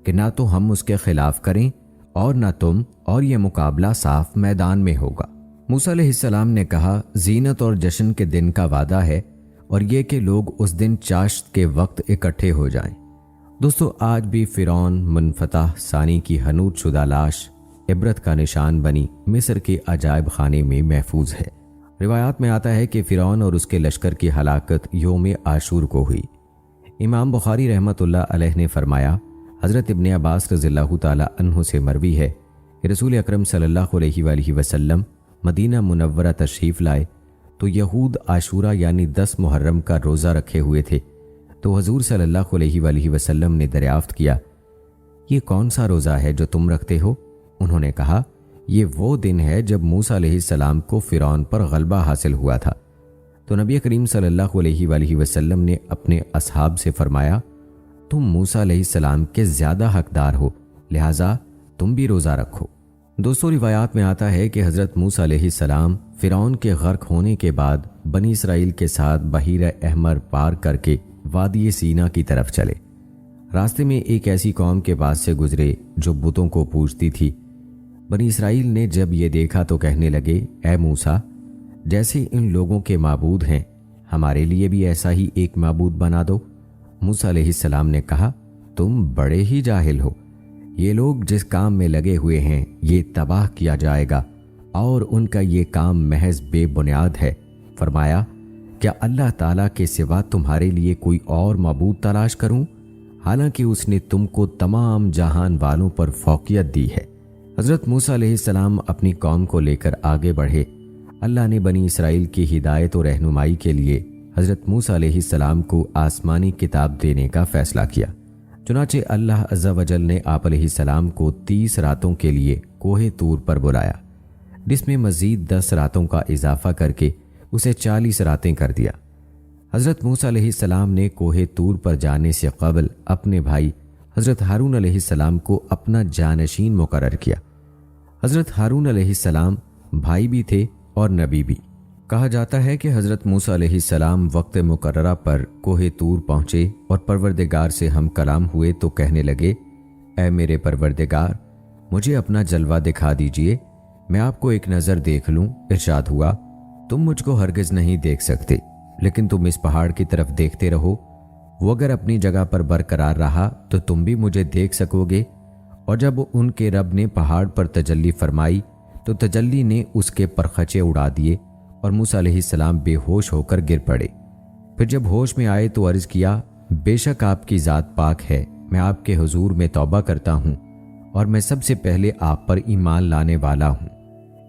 کہ نہ تو ہم اس کے خلاف کریں اور نہ تم، اور یہ مقابلہ صاف میدان میں ہوگا۔ موسیٰ علیہ السلام نے کہا زینت اور جشن کے دن کا وعدہ ہے، اور یہ کہ لوگ اس دن چاشت کے وقت اکٹھے ہو جائیں۔ دوستو آج بھی فرعون منفتح ثانی کی حنوط شدہ لاش عبرت کا نشان بنی مصر کے عجائب خانے میں محفوظ ہے۔ روایات میں آتا ہے کہ فرعون اور اس کے لشکر کی ہلاکت یوم عاشور کو ہوئی۔ امام بخاری رحمۃ اللہ علیہ نے فرمایا حضرت ابن عباس رضی اللہ تعالی عنہ سے مروی ہے کہ رسول اکرم صلی اللہ علیہ وآلہ وسلم مدینہ منورہ تشریف لائے تو یہود عاشورہ یعنی 10 محرم کا روزہ رکھے ہوئے تھے، تو حضور صلی اللہ علیہ وآلہ وسلم نے دریافت کیا یہ کون سا روزہ ہے جو تم رکھتے ہو؟ انہوں نے کہا یہ وہ دن ہے جب موسیٰ علیہ السلام کو فرعون پر غلبہ حاصل ہوا تھا۔ تو نبی کریم صلی اللہ علیہ وآلہ وسلم نے اپنے اصحاب سے فرمایا تم موسیٰ علیہ السلام کے زیادہ حقدار ہو، لہٰذا تم بھی روزہ رکھو۔ دوستو روایات میں آتا ہے کہ حضرت موسیٰ علیہ السلام فرعون کے غرق ہونے کے بعد بنی اسرائیل کے ساتھ بحیرہ احمر پار کر کے وادی سینا کی طرف چلے۔ راستے میں ایک ایسی قوم کے پاس سے گزرے جو بتوں کو پوجتی تھی۔ بنی اسرائیل نے جب یہ دیکھا تو کہنے لگے اے موسیٰ، جیسے ان لوگوں کے معبود ہیں ہمارے لیے بھی ایسا ہی ایک معبود بنا دو۔ موسیٰ علیہ السلام نے کہا تم بڑے ہی جاہل ہو، یہ لوگ جس کام میں لگے ہوئے ہیں یہ تباہ کیا جائے گا اور ان کا یہ کام محض بے بنیاد ہے۔ فرمایا کیا اللہ تعالیٰ کے سوا تمہارے لیے کوئی اور معبود تلاش کروں، حالانکہ اس نے تم کو تمام جہان والوں پر فوقیت دی ہے۔ حضرت موسیٰ علیہ السلام اپنی قوم کو لے کر آگے بڑھے۔ اللہ نے بنی اسرائیل کی ہدایت و رہنمائی کے لیے حضرت موسیٰ علیہ السلام کو آسمانی کتاب دینے کا فیصلہ کیا۔ چنانچہ اللہ عز و جل نے آپ علیہ السلام کو 30 راتوں کے لیے کوہ طور پر بلایا، جس میں مزید 10 راتوں کا اضافہ کر کے اسے 40 راتیں کر دیا۔ حضرت موسیٰ علیہ السلام نے کوہ طور پر جانے سے قبل اپنے بھائی حضرت ہارون علیہ السلام کو اپنا جانشین مقرر کیا۔ حضرت ہارون علیہ السلام بھائی بھی تھے اور نبی بھی۔ کہا جاتا ہے کہ حضرت موسیٰ علیہ السلام وقت مقررہ پر کوہ طور پہنچے اور پروردگار سے ہم کلام ہوئے تو کہنے لگے اے میرے پروردگار، مجھے اپنا جلوہ دکھا دیجئے، میں آپ کو ایک نظر دیکھ لوں۔ ارشاد ہوا تم مجھ کو ہرگز نہیں دیکھ سکتے، لیکن تم اس پہاڑ کی طرف دیکھتے رہو، وہ اگر اپنی جگہ پر برقرار رہا تو تم بھی مجھے دیکھ سکو گے۔ اور جب ان کے رب نے پہاڑ پر تجلی فرمائی تو تجلی نے اس کے پرخچے اڑا دیے اور موسیٰ علیہ السلام بے ہوش ہو کر گر پڑے۔ پھر جب ہوش میں آئے تو عرض کیا بے شک آپ کی ذات پاک ہے، میں آپ کے حضور میں توبہ کرتا ہوں اور میں سب سے پہلے آپ پر ایمان لانے والا ہوں۔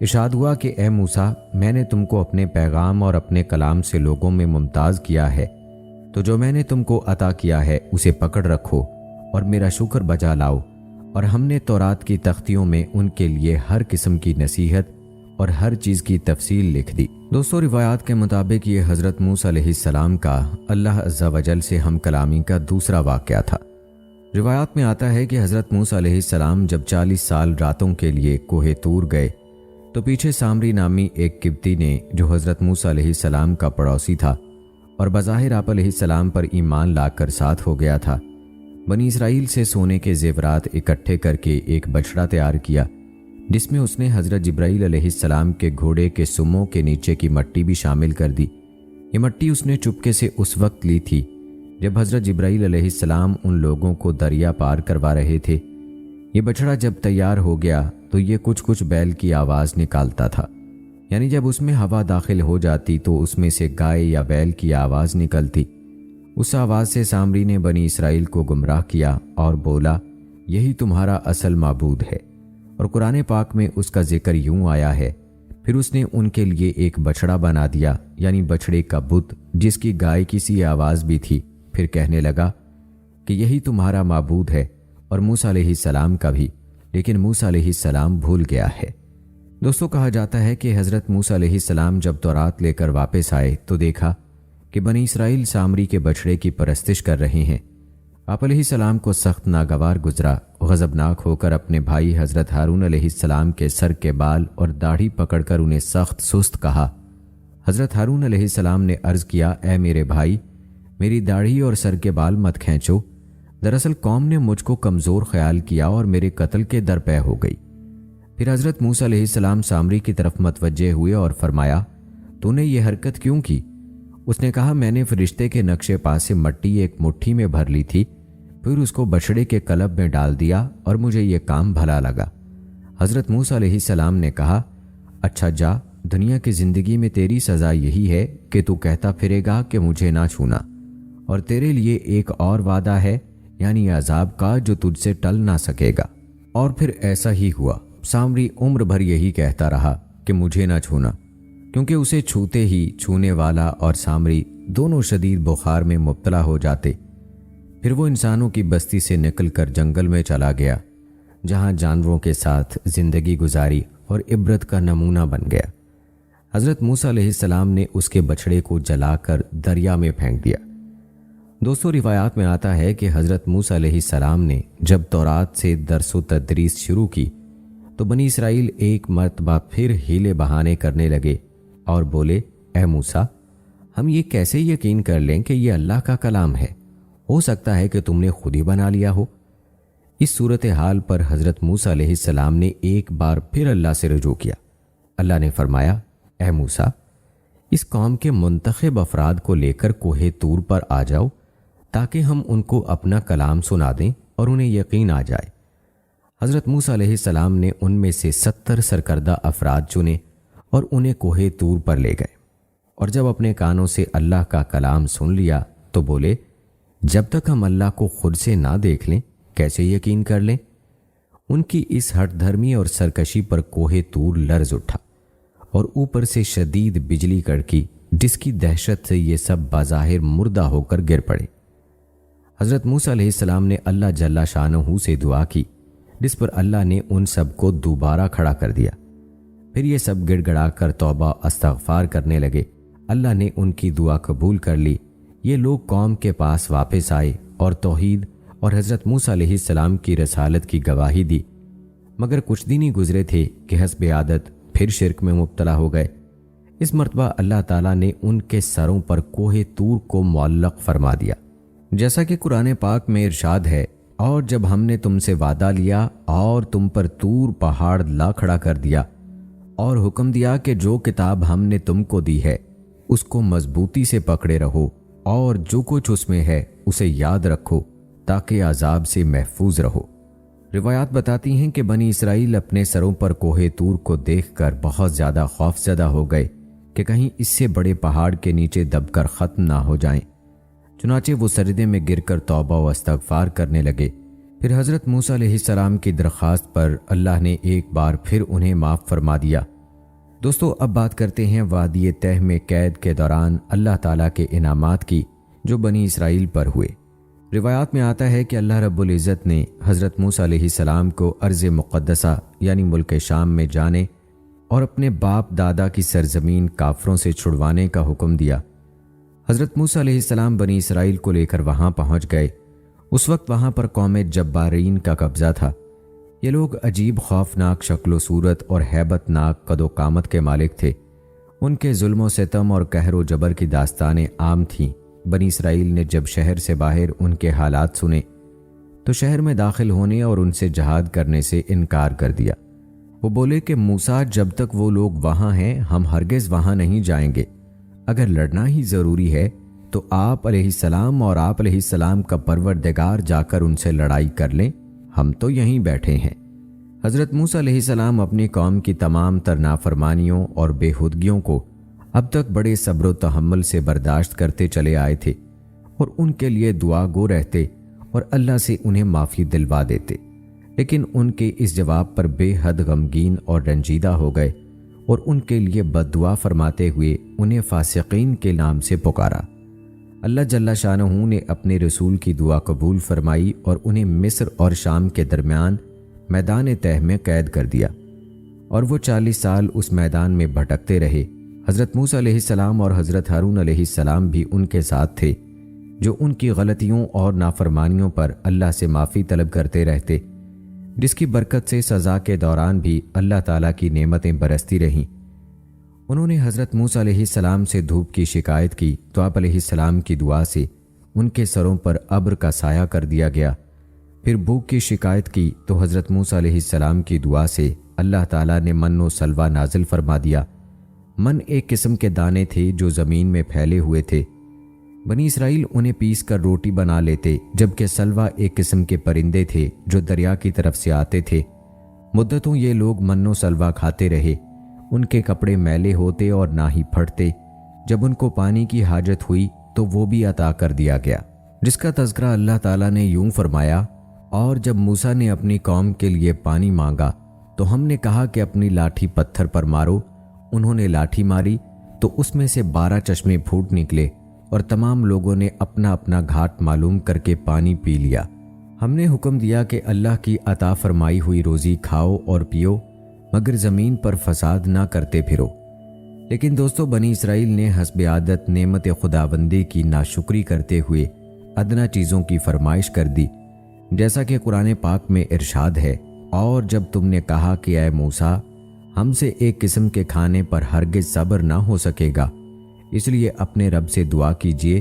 ارشاد ہوا کہ اے موسیٰ، میں نے تم کو اپنے پیغام اور اپنے کلام سے لوگوں میں ممتاز کیا ہے، تو جو میں نے تم کو عطا کیا ہے اسے پکڑ رکھو اور میرا شکر بجا لاؤ۔ اور ہم نے تورات کی تختیوں میں ان کے لیے ہر قسم کی نصیحت اور ہر چیز کی تفصیل لکھ دی۔ دوستو روایات کے مطابق یہ حضرت موسیٰ علیہ السلام کا اللہ عز و جل سے ہم کلامی کا دوسرا واقعہ تھا۔ روایات میں آتا ہے کہ حضرت موسیٰ علیہ السلام جب 40 سال راتوں کے لیے کوہ طور گئے تو پیچھے سامری نامی ایک قبطی نے، جو حضرت موسیٰ علیہ السلام کا پڑوسی تھا اور بظاہر آپ علیہ السلام پر ایمان لا کر ساتھ ہو گیا تھا، بنی اسرائیل سے سونے کے زیورات اکٹھے کر کے ایک بچڑا تیار کیا، جس میں اس نے حضرت جبرائیل علیہ السلام کے گھوڑے کے سموں کے نیچے کی مٹی بھی شامل کر دی۔ یہ مٹی اس نے چپکے سے اس وقت لی تھی جب حضرت جبرائیل علیہ السلام ان لوگوں کو دریا پار کروا رہے تھے۔ یہ بچڑا جب تیار ہو گیا تو یہ کچھ کچھ بیل کی آواز نکالتا تھا، یعنی جب اس میں ہوا داخل ہو جاتی تو اس میں سے گائے یا بیل کی آواز نکلتی۔ اس آواز سے سامری نے بنی اسرائیل کو گمراہ کیا اور بولا یہی تمہارا اصل معبود ہے، اور قرآن پاک میں اس کا ذکر یوں آیا ہے، پھر اس نے ان کے لیے ایک بچڑا بنا دیا، یعنی بچڑے کا بت جس کی گائے کی سی آواز بھی تھی، پھر کہنے لگا کہ یہی تمہارا معبود ہے اور موسیٰ علیہ السلام کا بھی، لیکن موسیٰ علیہ السلام بھول گیا ہے۔ دوستو کہا جاتا ہے کہ حضرت موسیٰ علیہ السلام جب تورات لے کر واپس آئے تو دیکھا کہ بنی اسرائیل سامری کے بچڑے کی پرستش کر رہے ہیں۔ آپ علیہ السلام کو سخت ناگوار گزرا، غضبناک ہو کر اپنے بھائی حضرت ہارون علیہ السلام کے سر کے بال اور داڑھی پکڑ کر انہیں سخت سست کہا۔ حضرت ہارون علیہ السلام نے عرض کیا اے میرے بھائی، میری داڑھی اور سر کے بال مت کھینچو، دراصل قوم نے مجھ کو کمزور خیال کیا اور میرے قتل کے درپے ہو گئی۔ پھر حضرت موسیٰ علیہ السلام سامری کی طرف متوجہ ہوئے اور فرمایا تو نے یہ حرکت کیوں کی؟ اس نے کہا میں نے فرشتے کے نقشے پاس سے مٹی ایک مٹھی میں بھر لی تھی، پھر اس کو بچڑے کے کلب میں ڈال دیا اور مجھے یہ کام بھلا لگا۔ حضرت موسیٰ علیہ السلام نے کہا اچھا جا، دنیا کی زندگی میں تیری سزا یہی ہے کہ تو کہتا پھرے گا کہ مجھے نہ چھونا، اور تیرے لیے ایک اور وعدہ ہے، یعنی عذاب کا جو تجھ سے ٹل نہ سکے گا۔ اور پھر ایسا ہی ہوا، سامری عمر بھر یہی کہتا رہا کہ مجھے نہ چھونا، کیونکہ اسے چھوتے ہی چھونے والا اور سامری دونوں شدید بخار میں مبتلا ہو جاتے۔ پھر وہ انسانوں کی بستی سے نکل کر جنگل میں چلا گیا، جہاں جانوروں کے ساتھ زندگی گزاری اور عبرت کا نمونہ بن گیا۔ حضرت موسیٰ علیہ السلام نے اس کے بچھڑے کو جلا کر دریا میں پھینک دیا۔ دوستو، روایات میں آتا ہے کہ حضرت موسیٰ علیہ السلام نے جب تورات سے درس و تدریس شروع کی تو بنی اسرائیل ایک مرتبہ پھر ہیلے بہانے کرنے لگے اور بولے، اے موسیٰ، ہم یہ کیسے یقین کر لیں کہ یہ اللہ کا کلام ہے؟ ہو سکتا ہے کہ تم نے خود ہی بنا لیا ہو۔ اس صورتحال پر حضرت موسیٰ علیہ السلام نے ایک بار پھر اللہ سے رجوع کیا۔ اللہ نے فرمایا، اے موسیٰ، اس قوم کے منتخب افراد کو لے کر کوہ طور پر آ جاؤ تاکہ ہم ان کو اپنا کلام سنا دیں اور انہیں یقین آ جائے۔ حضرت موسیٰ علیہ السلام نے ان میں سے 70 سرکردہ افراد چنے اور انہیں کوہ طور پر لے گئے، اور جب اپنے کانوں سے اللہ کا کلام سن لیا تو بولے، جب تک ہم اللہ کو خود سے نہ دیکھ لیں کیسے یقین کر لیں؟ ان کی اس ہٹ دھرمی اور سرکشی پر کوہ طور لرز اٹھا اور اوپر سے شدید بجلی کڑکی، جس کی دہشت سے یہ سب بظاہر مردہ ہو کر گر پڑے۔ حضرت موسیٰ علیہ السلام نے اللہ جل شانہ سے دعا کی، جس پر اللہ نے ان سب کو دوبارہ کھڑا کر دیا۔ پھر یہ سب گڑ گڑا کر توبہ استغفار کرنے لگے۔ اللہ نے ان کی دعا قبول کر لی۔ یہ لوگ قوم کے پاس واپس آئے اور توحید اور حضرت موسیٰ علیہ السلام کی رسالت کی گواہی دی، مگر کچھ دن ہی گزرے تھے کہ حسب عادت پھر شرک میں مبتلا ہو گئے۔ اس مرتبہ اللہ تعالیٰ نے ان کے سروں پر کوہ طور کو معلق فرما دیا، جیسا کہ قرآن پاک میں ارشاد ہے، اور جب ہم نے تم سے وعدہ لیا اور تم پر طور پہاڑ لا کھڑا کر دیا اور حکم دیا کہ جو کتاب ہم نے تم کو دی ہے اس کو مضبوطی سے پکڑے رہو اور جو کچھ اس میں ہے اسے یاد رکھو تاکہ عذاب سے محفوظ رہو۔ روایات بتاتی ہیں کہ بنی اسرائیل اپنے سروں پر کوہ طور کو دیکھ کر بہت زیادہ خوفزدہ ہو گئے کہ کہیں اس سے بڑے پہاڑ کے نیچے دب کر ختم نہ ہو جائیں۔ چنانچہ وہ سجدے میں گر کر توبہ و استغفار کرنے لگے۔ پھر حضرت موسیٰ علیہ السلام کی درخواست پر اللہ نے ایک بار پھر انہیں معاف فرما دیا۔ دوستو، اب بات کرتے ہیں وادی تہ میں قید کے دوران اللہ تعالیٰ کے انعامات کی جو بنی اسرائیل پر ہوئے۔ روایات میں آتا ہے کہ اللہ رب العزت نے حضرت موسیٰ علیہ السلام کو ارض مقدسہ یعنی ملک شام میں جانے اور اپنے باپ دادا کی سرزمین کافروں سے چھڑوانے کا حکم دیا۔ حضرت موسیٰ علیہ السلام بنی اسرائیل کو لے کر وہاں پہنچ گئے۔ اس وقت وہاں پر قوم جبارین کا قبضہ تھا۔ یہ لوگ عجیب خوفناک شکل و صورت اور ہیبت ناک قد و قامت کے مالک تھے۔ ان کے ظلم و ستم اور قہر و جبر کی داستانیں عام تھیں۔ بنی اسرائیل نے جب شہر سے باہر ان کے حالات سنے تو شہر میں داخل ہونے اور ان سے جہاد کرنے سے انکار کر دیا۔ وہ بولے کہ موسیٰ، جب تک وہ لوگ وہاں ہیں ہم ہرگز وہاں نہیں جائیں گے۔ اگر لڑنا ہی ضروری ہے تو آپ علیہ السلام اور آپ علیہ السلام کا پروردگار جا کر ان سے لڑائی کر لیں، ہم تو یہیں بیٹھے ہیں۔ حضرت موسیٰ علیہ السلام اپنی قوم کی تمام تر نافرمانیوں اور بے ہودگیوں کو اب تک بڑے صبر و تحمل سے برداشت کرتے چلے آئے تھے اور ان کے لیے دعا گو رہتے اور اللہ سے انہیں معافی دلوا دیتے، لیکن ان کے اس جواب پر بے حد غمگین اور رنجیدہ ہو گئے اور ان کے لیے بد دعا فرماتے ہوئے انہیں فاسقین کے نام سے پکارا۔ اللہ جل شانہ نے اپنے رسول کی دعا قبول فرمائی اور انہیں مصر اور شام کے درمیان میدان تہ میں قید کر دیا، اور وہ 40 سال اس میدان میں بھٹکتے رہے۔ حضرت موسیٰ علیہ السلام اور حضرت ہارون علیہ السلام بھی ان کے ساتھ تھے، جو ان کی غلطیوں اور نافرمانیوں پر اللہ سے معافی طلب کرتے رہتے، جس کی برکت سے سزا کے دوران بھی اللہ تعالیٰ کی نعمتیں برستی رہیں۔ انہوں نے حضرت موسیٰ علیہ السلام سے دھوپ کی شکایت کی تو آپ علیہ السلام کی دعا سے ان کے سروں پر ابر کا سایہ کر دیا گیا۔ پھر بھوک کی شکایت کی تو حضرت موسیٰ علیہ السلام کی دعا سے اللہ تعالیٰ نے من و سلوہ نازل فرما دیا۔ من ایک قسم کے دانے تھے جو زمین میں پھیلے ہوئے تھے۔ بنی اسرائیل انہیں پیس کر روٹی بنا لیتے، جبکہ سلوہ ایک قسم کے پرندے تھے جو دریا کی طرف سے آتے تھے۔ مدتوں یہ لوگ من و سلوہ کھاتے رہے۔ ان کے کپڑے میلے ہوتے اور نہ ہی پھٹتے۔ جب ان کو پانی کی حاجت ہوئی تو وہ بھی عطا کر دیا گیا، جس کا تذکرہ اللہ تعالیٰ نے یوں فرمایا، اور جب موسیٰ نے اپنی قوم کے لیے پانی مانگا تو ہم نے کہا کہ اپنی لاٹھی پتھر پر مارو۔ انہوں نے لاٹھی ماری تو اس میں سے 12 چشمے پھوٹ نکلے اور تمام لوگوں نے اپنا اپنا گھاٹ معلوم کر کے پانی پی لیا۔ ہم نے حکم دیا کہ اللہ کی عطا فرمائی ہوئی روزی کھاؤ اور پیو، مگر زمین پر فساد نہ کرتے پھرو۔ لیکن دوستو بنی اسرائیل نے حسب عادت نعمت خداوندی کی ناشکری کرتے ہوئے ادنا چیزوں کی فرمائش کر دی، جیسا کہ قرآن پاک میں ارشاد ہے، اور جب تم نے کہا کہ اے موسیٰ ہم سے ایک قسم کے کھانے پر ہرگز صبر نہ ہو سکے گا، اس لیے اپنے رب سے دعا کیجیے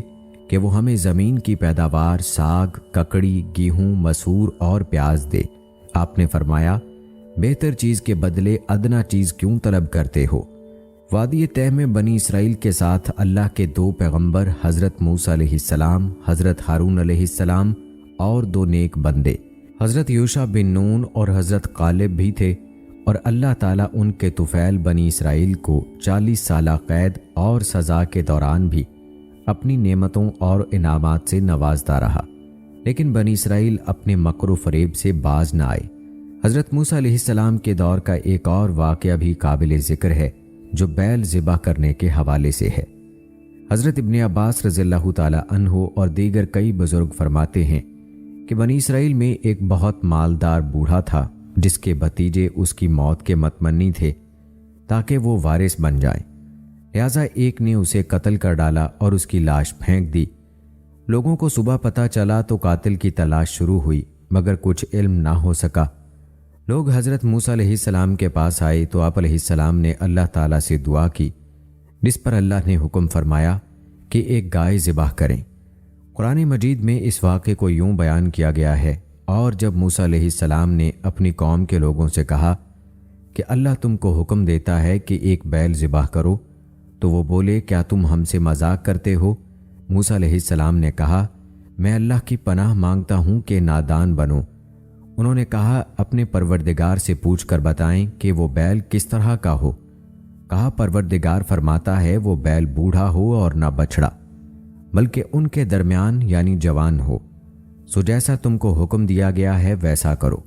کہ وہ ہمیں زمین کی پیداوار ساگ، ککڑی، گیہوں، مسور اور پیاز دے۔ آپ نے فرمایا، بہتر چیز کے بدلے ادنا چیز کیوں طلب کرتے ہو؟ وادی طے میں بنی اسرائیل کے ساتھ اللہ کے دو پیغمبر حضرت موسیٰ علیہ السلام، حضرت ہارون علیہ السلام اور دو نیک بندے حضرت یوشع بن نون اور حضرت غالب بھی تھے، اور اللہ تعالیٰ ان کے طفیل بنی اسرائیل کو 40 سالہ قید اور سزا کے دوران بھی اپنی نعمتوں اور انعامات سے نوازتا رہا، لیکن بنی اسرائیل اپنے مکر و فریب سے باز نہ آئے۔ حضرت موسیٰ علیہ السلام کے دور کا ایک اور واقعہ بھی قابل ذکر ہے جو بیل ذبح کرنے کے حوالے سے ہے۔ حضرت ابن عباس رضی اللہ تعالی عنہ اور دیگر کئی بزرگ فرماتے ہیں کہ بنی اسرائیل میں ایک بہت مالدار بوڑھا تھا جس کے بھتیجے اس کی موت کے متمنی تھے تاکہ وہ وارث بن جائیں، لہٰذا ایک نے اسے قتل کر ڈالا اور اس کی لاش پھینک دی۔ لوگوں کو صبح پتہ چلا تو قاتل کی تلاش شروع ہوئی، مگر کچھ علم نہ ہو سکا۔ لوگ حضرت موسیٰ علیہ السلام کے پاس آئے تو آپ علیہ السلام نے اللہ تعالیٰ سے دعا کی، جس پر اللہ نے حکم فرمایا کہ ایک گائے ذبح کریں۔ قرآن مجید میں اس واقعے کو یوں بیان کیا گیا ہے، اور جب موسیٰ علیہ السلام نے اپنی قوم کے لوگوں سے کہا کہ اللہ تم کو حکم دیتا ہے کہ ایک بیل ذبح کرو، تو وہ بولے کیا تم ہم سے مذاق کرتے ہو؟ موسیٰ علیہ السلام نے کہا میں اللہ کی پناہ مانگتا ہوں کہ نادان بنوں۔ انہوں نے کہا اپنے پروردگار سے پوچھ کر بتائیں کہ وہ بیل کس طرح کا ہو۔ کہا پروردگار فرماتا ہے وہ بیل بوڑھا ہو اور نہ بچڑا، بلکہ ان کے درمیان یعنی جوان ہو، سو جیسا تم کو حکم دیا گیا ہے ویسا کرو۔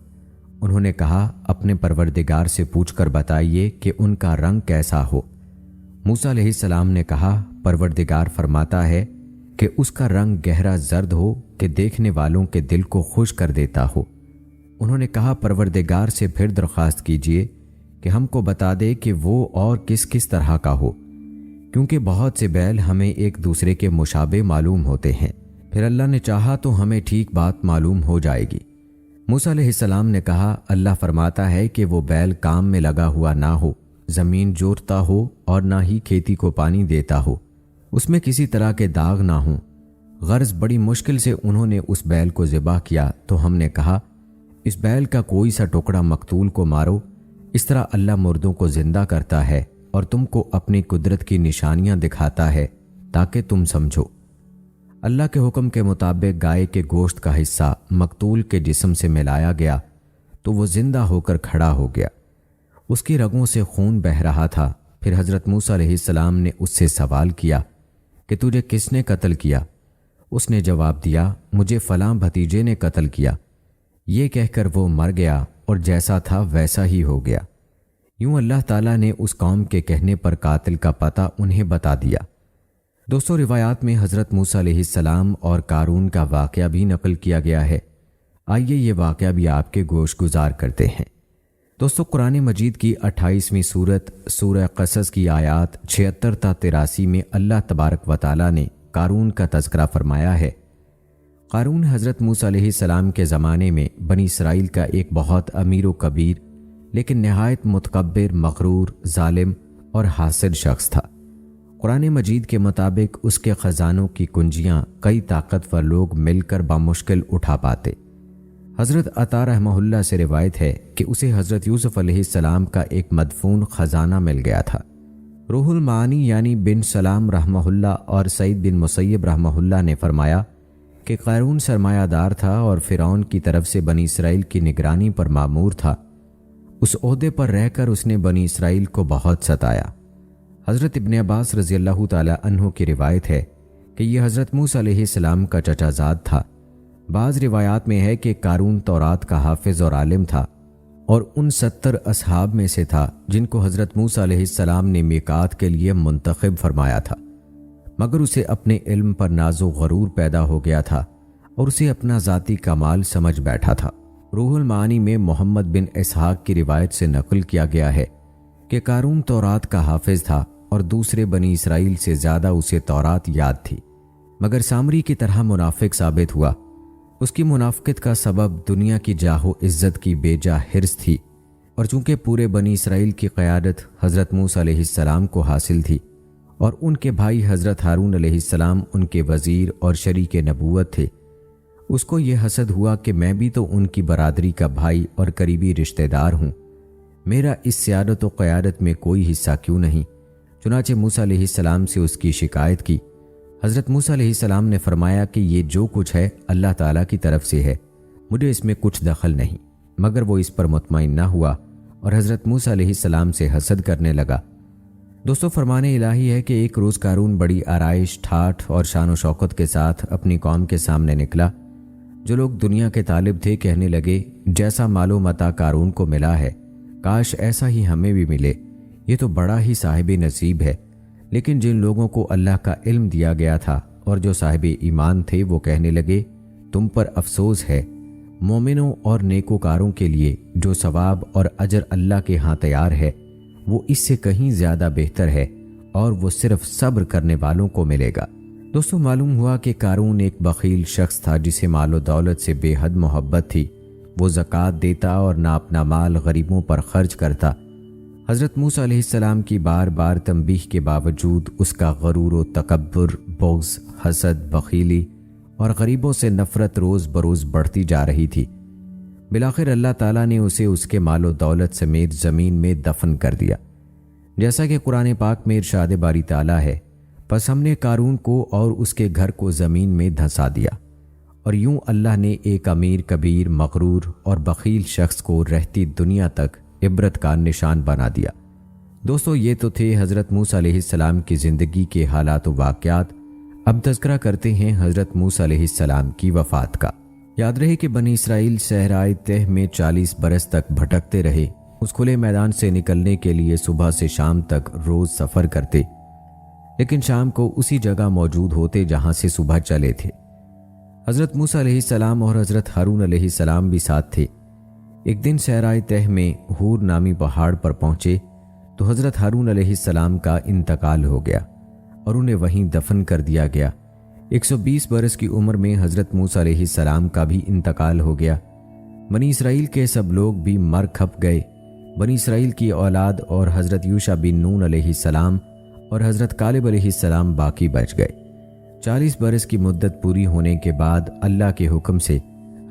انہوں نے کہا اپنے پروردگار سے پوچھ کر بتائیے کہ ان کا رنگ کیسا ہو۔ موسیٰ علیہ السلام نے کہا پروردگار فرماتا ہے کہ اس کا رنگ گہرا زرد ہو کہ دیکھنے والوں کے دل کو خوش کر دیتا ہو۔ انہوں نے کہا پروردگار سے پھر درخواست کیجیے کہ ہم کو بتا دے کہ وہ اور کس کس طرح کا ہو، کیونکہ بہت سے بیل ہمیں ایک دوسرے کے مشابہ معلوم ہوتے ہیں، پھر اللہ نے چاہا تو ہمیں ٹھیک بات معلوم ہو جائے گی۔ موسیٰ علیہ السلام نے کہا اللہ فرماتا ہے کہ وہ بیل کام میں لگا ہوا نہ ہو، زمین جوتتا ہو اور نہ ہی کھیتی کو پانی دیتا ہو، اس میں کسی طرح کے داغ نہ ہوں۔ غرض بڑی مشکل سے انہوں نے اس بیل کو ذبح کیا تو ہم نے کہا اس بیل کا کوئی سا ٹکڑا مقتول کو مارو، اس طرح اللہ مردوں کو زندہ کرتا ہے اور تم کو اپنی قدرت کی نشانیاں دکھاتا ہے تاکہ تم سمجھو۔ اللہ کے حکم کے مطابق گائے کے گوشت کا حصہ مقتول کے جسم سے ملایا گیا تو وہ زندہ ہو کر کھڑا ہو گیا، اس کی رگوں سے خون بہہ رہا تھا۔ پھر حضرت موسیٰ علیہ السلام نے اس سے سوال کیا کہ تجھے کس نے قتل کیا؟ اس نے جواب دیا مجھے فلاں بھتیجے نے قتل کیا۔ یہ کہہ کر وہ مر گیا اور جیسا تھا ویسا ہی ہو گیا۔ یوں اللہ تعالیٰ نے اس قوم کے کہنے پر قاتل کا پتہ انہیں بتا دیا۔ دوستو روایات میں حضرت موسیٰ علیہ السلام اور قارون کا واقعہ بھی نقل کیا گیا ہے، آئیے یہ واقعہ بھی آپ کے گوش گزار کرتے ہیں۔ دوستو قرآن مجید کی 28ویں سورت سورہ قصص کی آیات 76 تا 83 میں اللہ تبارک و تعالیٰ نے قارون کا تذکرہ فرمایا ہے۔ قارون حضرت موسیٰ علیہ السلام کے زمانے میں بنی اسرائیل کا ایک بہت امیر و کبیر لیکن نہایت متکبر، مغرور، ظالم اور حاسد شخص تھا۔ قرآن مجید کے مطابق اس کے خزانوں کی کنجیاں کئی طاقتور لوگ مل کر بمشکل اٹھا پاتے۔ حضرت عطا رحمہ اللہ سے روایت ہے کہ اسے حضرت یوسف علیہ السلام کا ایک مدفون خزانہ مل گیا تھا۔ روح المعانی یعنی بن سلام رحمہ اللہ اور سعید بن مسیب رحمہ اللہ نے فرمایا کہ قارون سرمایہ دار تھا اور فرعون کی طرف سے بنی اسرائیل کی نگرانی پر مامور تھا۔ اس عہدے پر رہ کر اس نے بنی اسرائیل کو بہت ستایا۔ حضرت ابن عباس رضی اللہ تعالی عنہ کی روایت ہے کہ یہ حضرت موسیٰ علیہ السلام کا چچا زاد تھا۔ بعض روایات میں ہے کہ قارون تورات کا حافظ اور عالم تھا اور ان 70 اصحاب میں سے تھا جن کو حضرت موسیٰ علیہ السلام نے میقات کے لیے منتخب فرمایا تھا، مگر اسے اپنے علم پر ناز و غرور پیدا ہو گیا تھا اور اسے اپنا ذاتی کمال سمجھ بیٹھا تھا۔ روح المعانی میں محمد بن اسحاق کی روایت سے نقل کیا گیا ہے کہ قارون تورات کا حافظ تھا اور دوسرے بنی اسرائیل سے زیادہ اسے تورات یاد تھی، مگر سامری کی طرح منافق ثابت ہوا۔ اس کی منافقت کا سبب دنیا کی جاہ و عزت کی بے جا حرص تھی، اور چونکہ پورے بنی اسرائیل کی قیادت حضرت موسیٰ علیہ السلام کو حاصل تھی اور ان کے بھائی حضرت ہارون علیہ السلام ان کے وزیر اور شریک نبوت تھے، اس کو یہ حسد ہوا کہ میں بھی تو ان کی برادری کا بھائی اور قریبی رشتہ دار ہوں، میرا اس سیادت و قیادت میں کوئی حصہ کیوں نہیں؟ چنانچہ موسیٰ علیہ السلام سے اس کی شکایت کی۔ حضرت موسیٰ علیہ السلام نے فرمایا کہ یہ جو کچھ ہے اللہ تعالیٰ کی طرف سے ہے، مجھے اس میں کچھ دخل نہیں، مگر وہ اس پر مطمئن نہ ہوا اور حضرت موسیٰ علیہ السلام سے حسد کرنے لگا۔ دوستو، فرمان الہی ہے کہ ایک روز قارون بڑی آرائش، ٹھاٹھ اور شان و شوکت کے ساتھ اپنی قوم کے سامنے نکلا۔ جو لوگ دنیا کے طالب تھے کہنے لگے، جیسا مال و متاع قارون کو ملا ہے کاش ایسا ہی ہمیں بھی ملے، یہ تو بڑا ہی صاحب نصیب ہے۔ لیکن جن لوگوں کو اللہ کا علم دیا گیا تھا اور جو صاحب ایمان تھے وہ کہنے لگے، تم پر افسوس ہے، مومنوں اور نیکوکاروں کے لیے جو ثواب اور اجر اللہ کے ہاں تیار ہے وہ اس سے کہیں زیادہ بہتر ہے، اور وہ صرف صبر کرنے والوں کو ملے گا۔ دوستو، معلوم ہوا کہ قارون ایک بخیل شخص تھا جسے مال و دولت سے بے حد محبت تھی۔ وہ زکوٰۃ دیتا اور نہ اپنا مال غریبوں پر خرچ کرتا۔ حضرت موسیٰ علیہ السلام کی بار بار تنبیہ کے باوجود اس کا غرور و تکبر، بغض، حسد، بخیلی اور غریبوں سے نفرت روز بروز بڑھتی جا رہی تھی۔ بالآخر اللہ تعالیٰ نے اسے اس کے مال و دولت سمیت زمین میں دفن کر دیا، جیسا کہ قرآن پاک میں ارشاد باری تعالیٰ ہے، پس ہم نے قارون کو اور اس کے گھر کو زمین میں دھنسا دیا، اور یوں اللہ نے ایک امیر کبیر، مغرور اور بخیل شخص کو رہتی دنیا تک عبرت کا نشان بنا دیا۔ دوستو، یہ تو تھے حضرت موسیٰ علیہ السلام کی زندگی کے حالات و واقعات۔ اب تذکرہ کرتے ہیں حضرت موسیٰ علیہ السلام کی وفات کا۔ یاد رہے کہ بنی اسرائیل صحرائے تہ میں 40 برس تک بھٹکتے رہے۔ اس کھلے میدان سے نکلنے کے لیے صبح سے شام تک روز سفر کرتے، لیکن شام کو اسی جگہ موجود ہوتے جہاں سے صبح چلے تھے۔ حضرت موسیٰ علیہ السلام اور حضرت ہارون علیہ السلام بھی ساتھ تھے۔ ایک دن صحرائے تہ میں حور نامی پہاڑ پر پہنچے تو حضرت ہارون علیہ السلام کا انتقال ہو گیا اور انہیں وہیں دفن کر دیا گیا۔ 120 برس کی عمر میں حضرت موسیٰ علیہ السلام کا بھی انتقال ہو گیا۔ بنی اسرائیل کے سب لوگ بھی مر کھپ گئے۔ بنی اسرائیل کی اولاد اور حضرت یوشع بن نون علیہ السلام اور حضرت کالب علیہ السلام باقی بچ گئے۔ 40 برس کی مدت پوری ہونے کے بعد اللہ کے حکم سے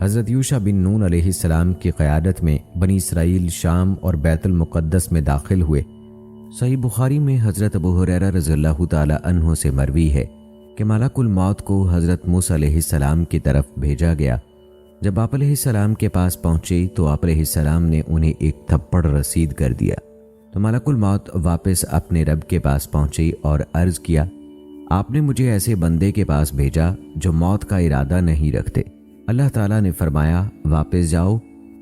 حضرت یوشع بن نون علیہ السلام کی قیادت میں بنی اسرائیل شام اور بیت المقدس میں داخل ہوئے۔ صحیح بخاری میں حضرت ابو ہریرہ رضی اللہ تعالی عنہ سے مروی ہے کہ ملک الموت کو حضرت موسیٰ علیہ السلام کی طرف بھیجا گیا۔ جب آپ علیہ السلام کے پاس پہنچے تو آپ علیہ السلام نے انہیں ایک تھپڑ رسید کر دیا تو ملک الموت واپس اپنے رب کے پاس پہنچے اور عرض کیا، آپ نے مجھے ایسے بندے کے پاس بھیجا جو موت کا ارادہ نہیں رکھتے۔ اللہ تعالیٰ نے فرمایا، واپس جاؤ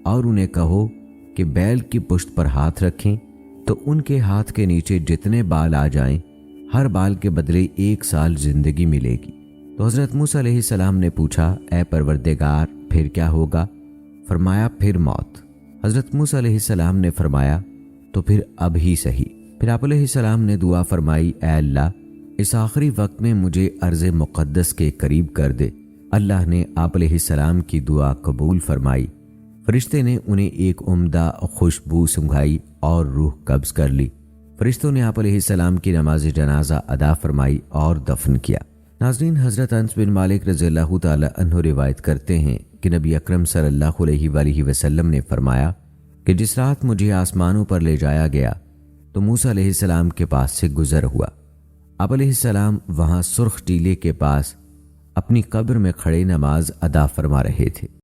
اور انہیں کہو کہ بیل کی پشت پر ہاتھ رکھیں تو ان کے ہاتھ کے نیچے جتنے بال آ جائیں ہر بال کے بدلے 1 سال زندگی ملے گی۔ تو حضرت موسیٰ علیہ السلام نے پوچھا، اے پروردگار پھر کیا ہوگا؟ فرمایا، پھر موت۔ حضرت موسیٰ علیہ السلام نے فرمایا، تو پھر اب ہی صحیح۔ پھر آپ علیہ السلام نے دعا فرمائی، اے اللہ اس آخری وقت میں مجھے ارض مقدس کے قریب کر دے۔ اللہ نے آپ علیہ السلام کی دعا قبول فرمائی۔ فرشتے نے انہیں ایک عمدہ خوشبو سنگھائی اور روح قبض کر لی۔ فرشتوں نے آپ علیہ السلام کی نماز جنازہ ادا فرمائی اور دفن کیا۔ ناظرین، حضرت انس بن مالک رضی اللہ تعالی عنہ روایت کرتے ہیں کہ نبی اکرم صلی اللہ علیہ وآلہ وسلم نے فرمایا کہ جس رات مجھے آسمانوں پر لے جایا گیا تو موسیٰ علیہ السلام کے پاس سے گزر ہوا۔ آپ علیہ السلام وہاں سرخ ٹیلے کے پاس اپنی قبر میں کھڑے نماز ادا فرما رہے تھے۔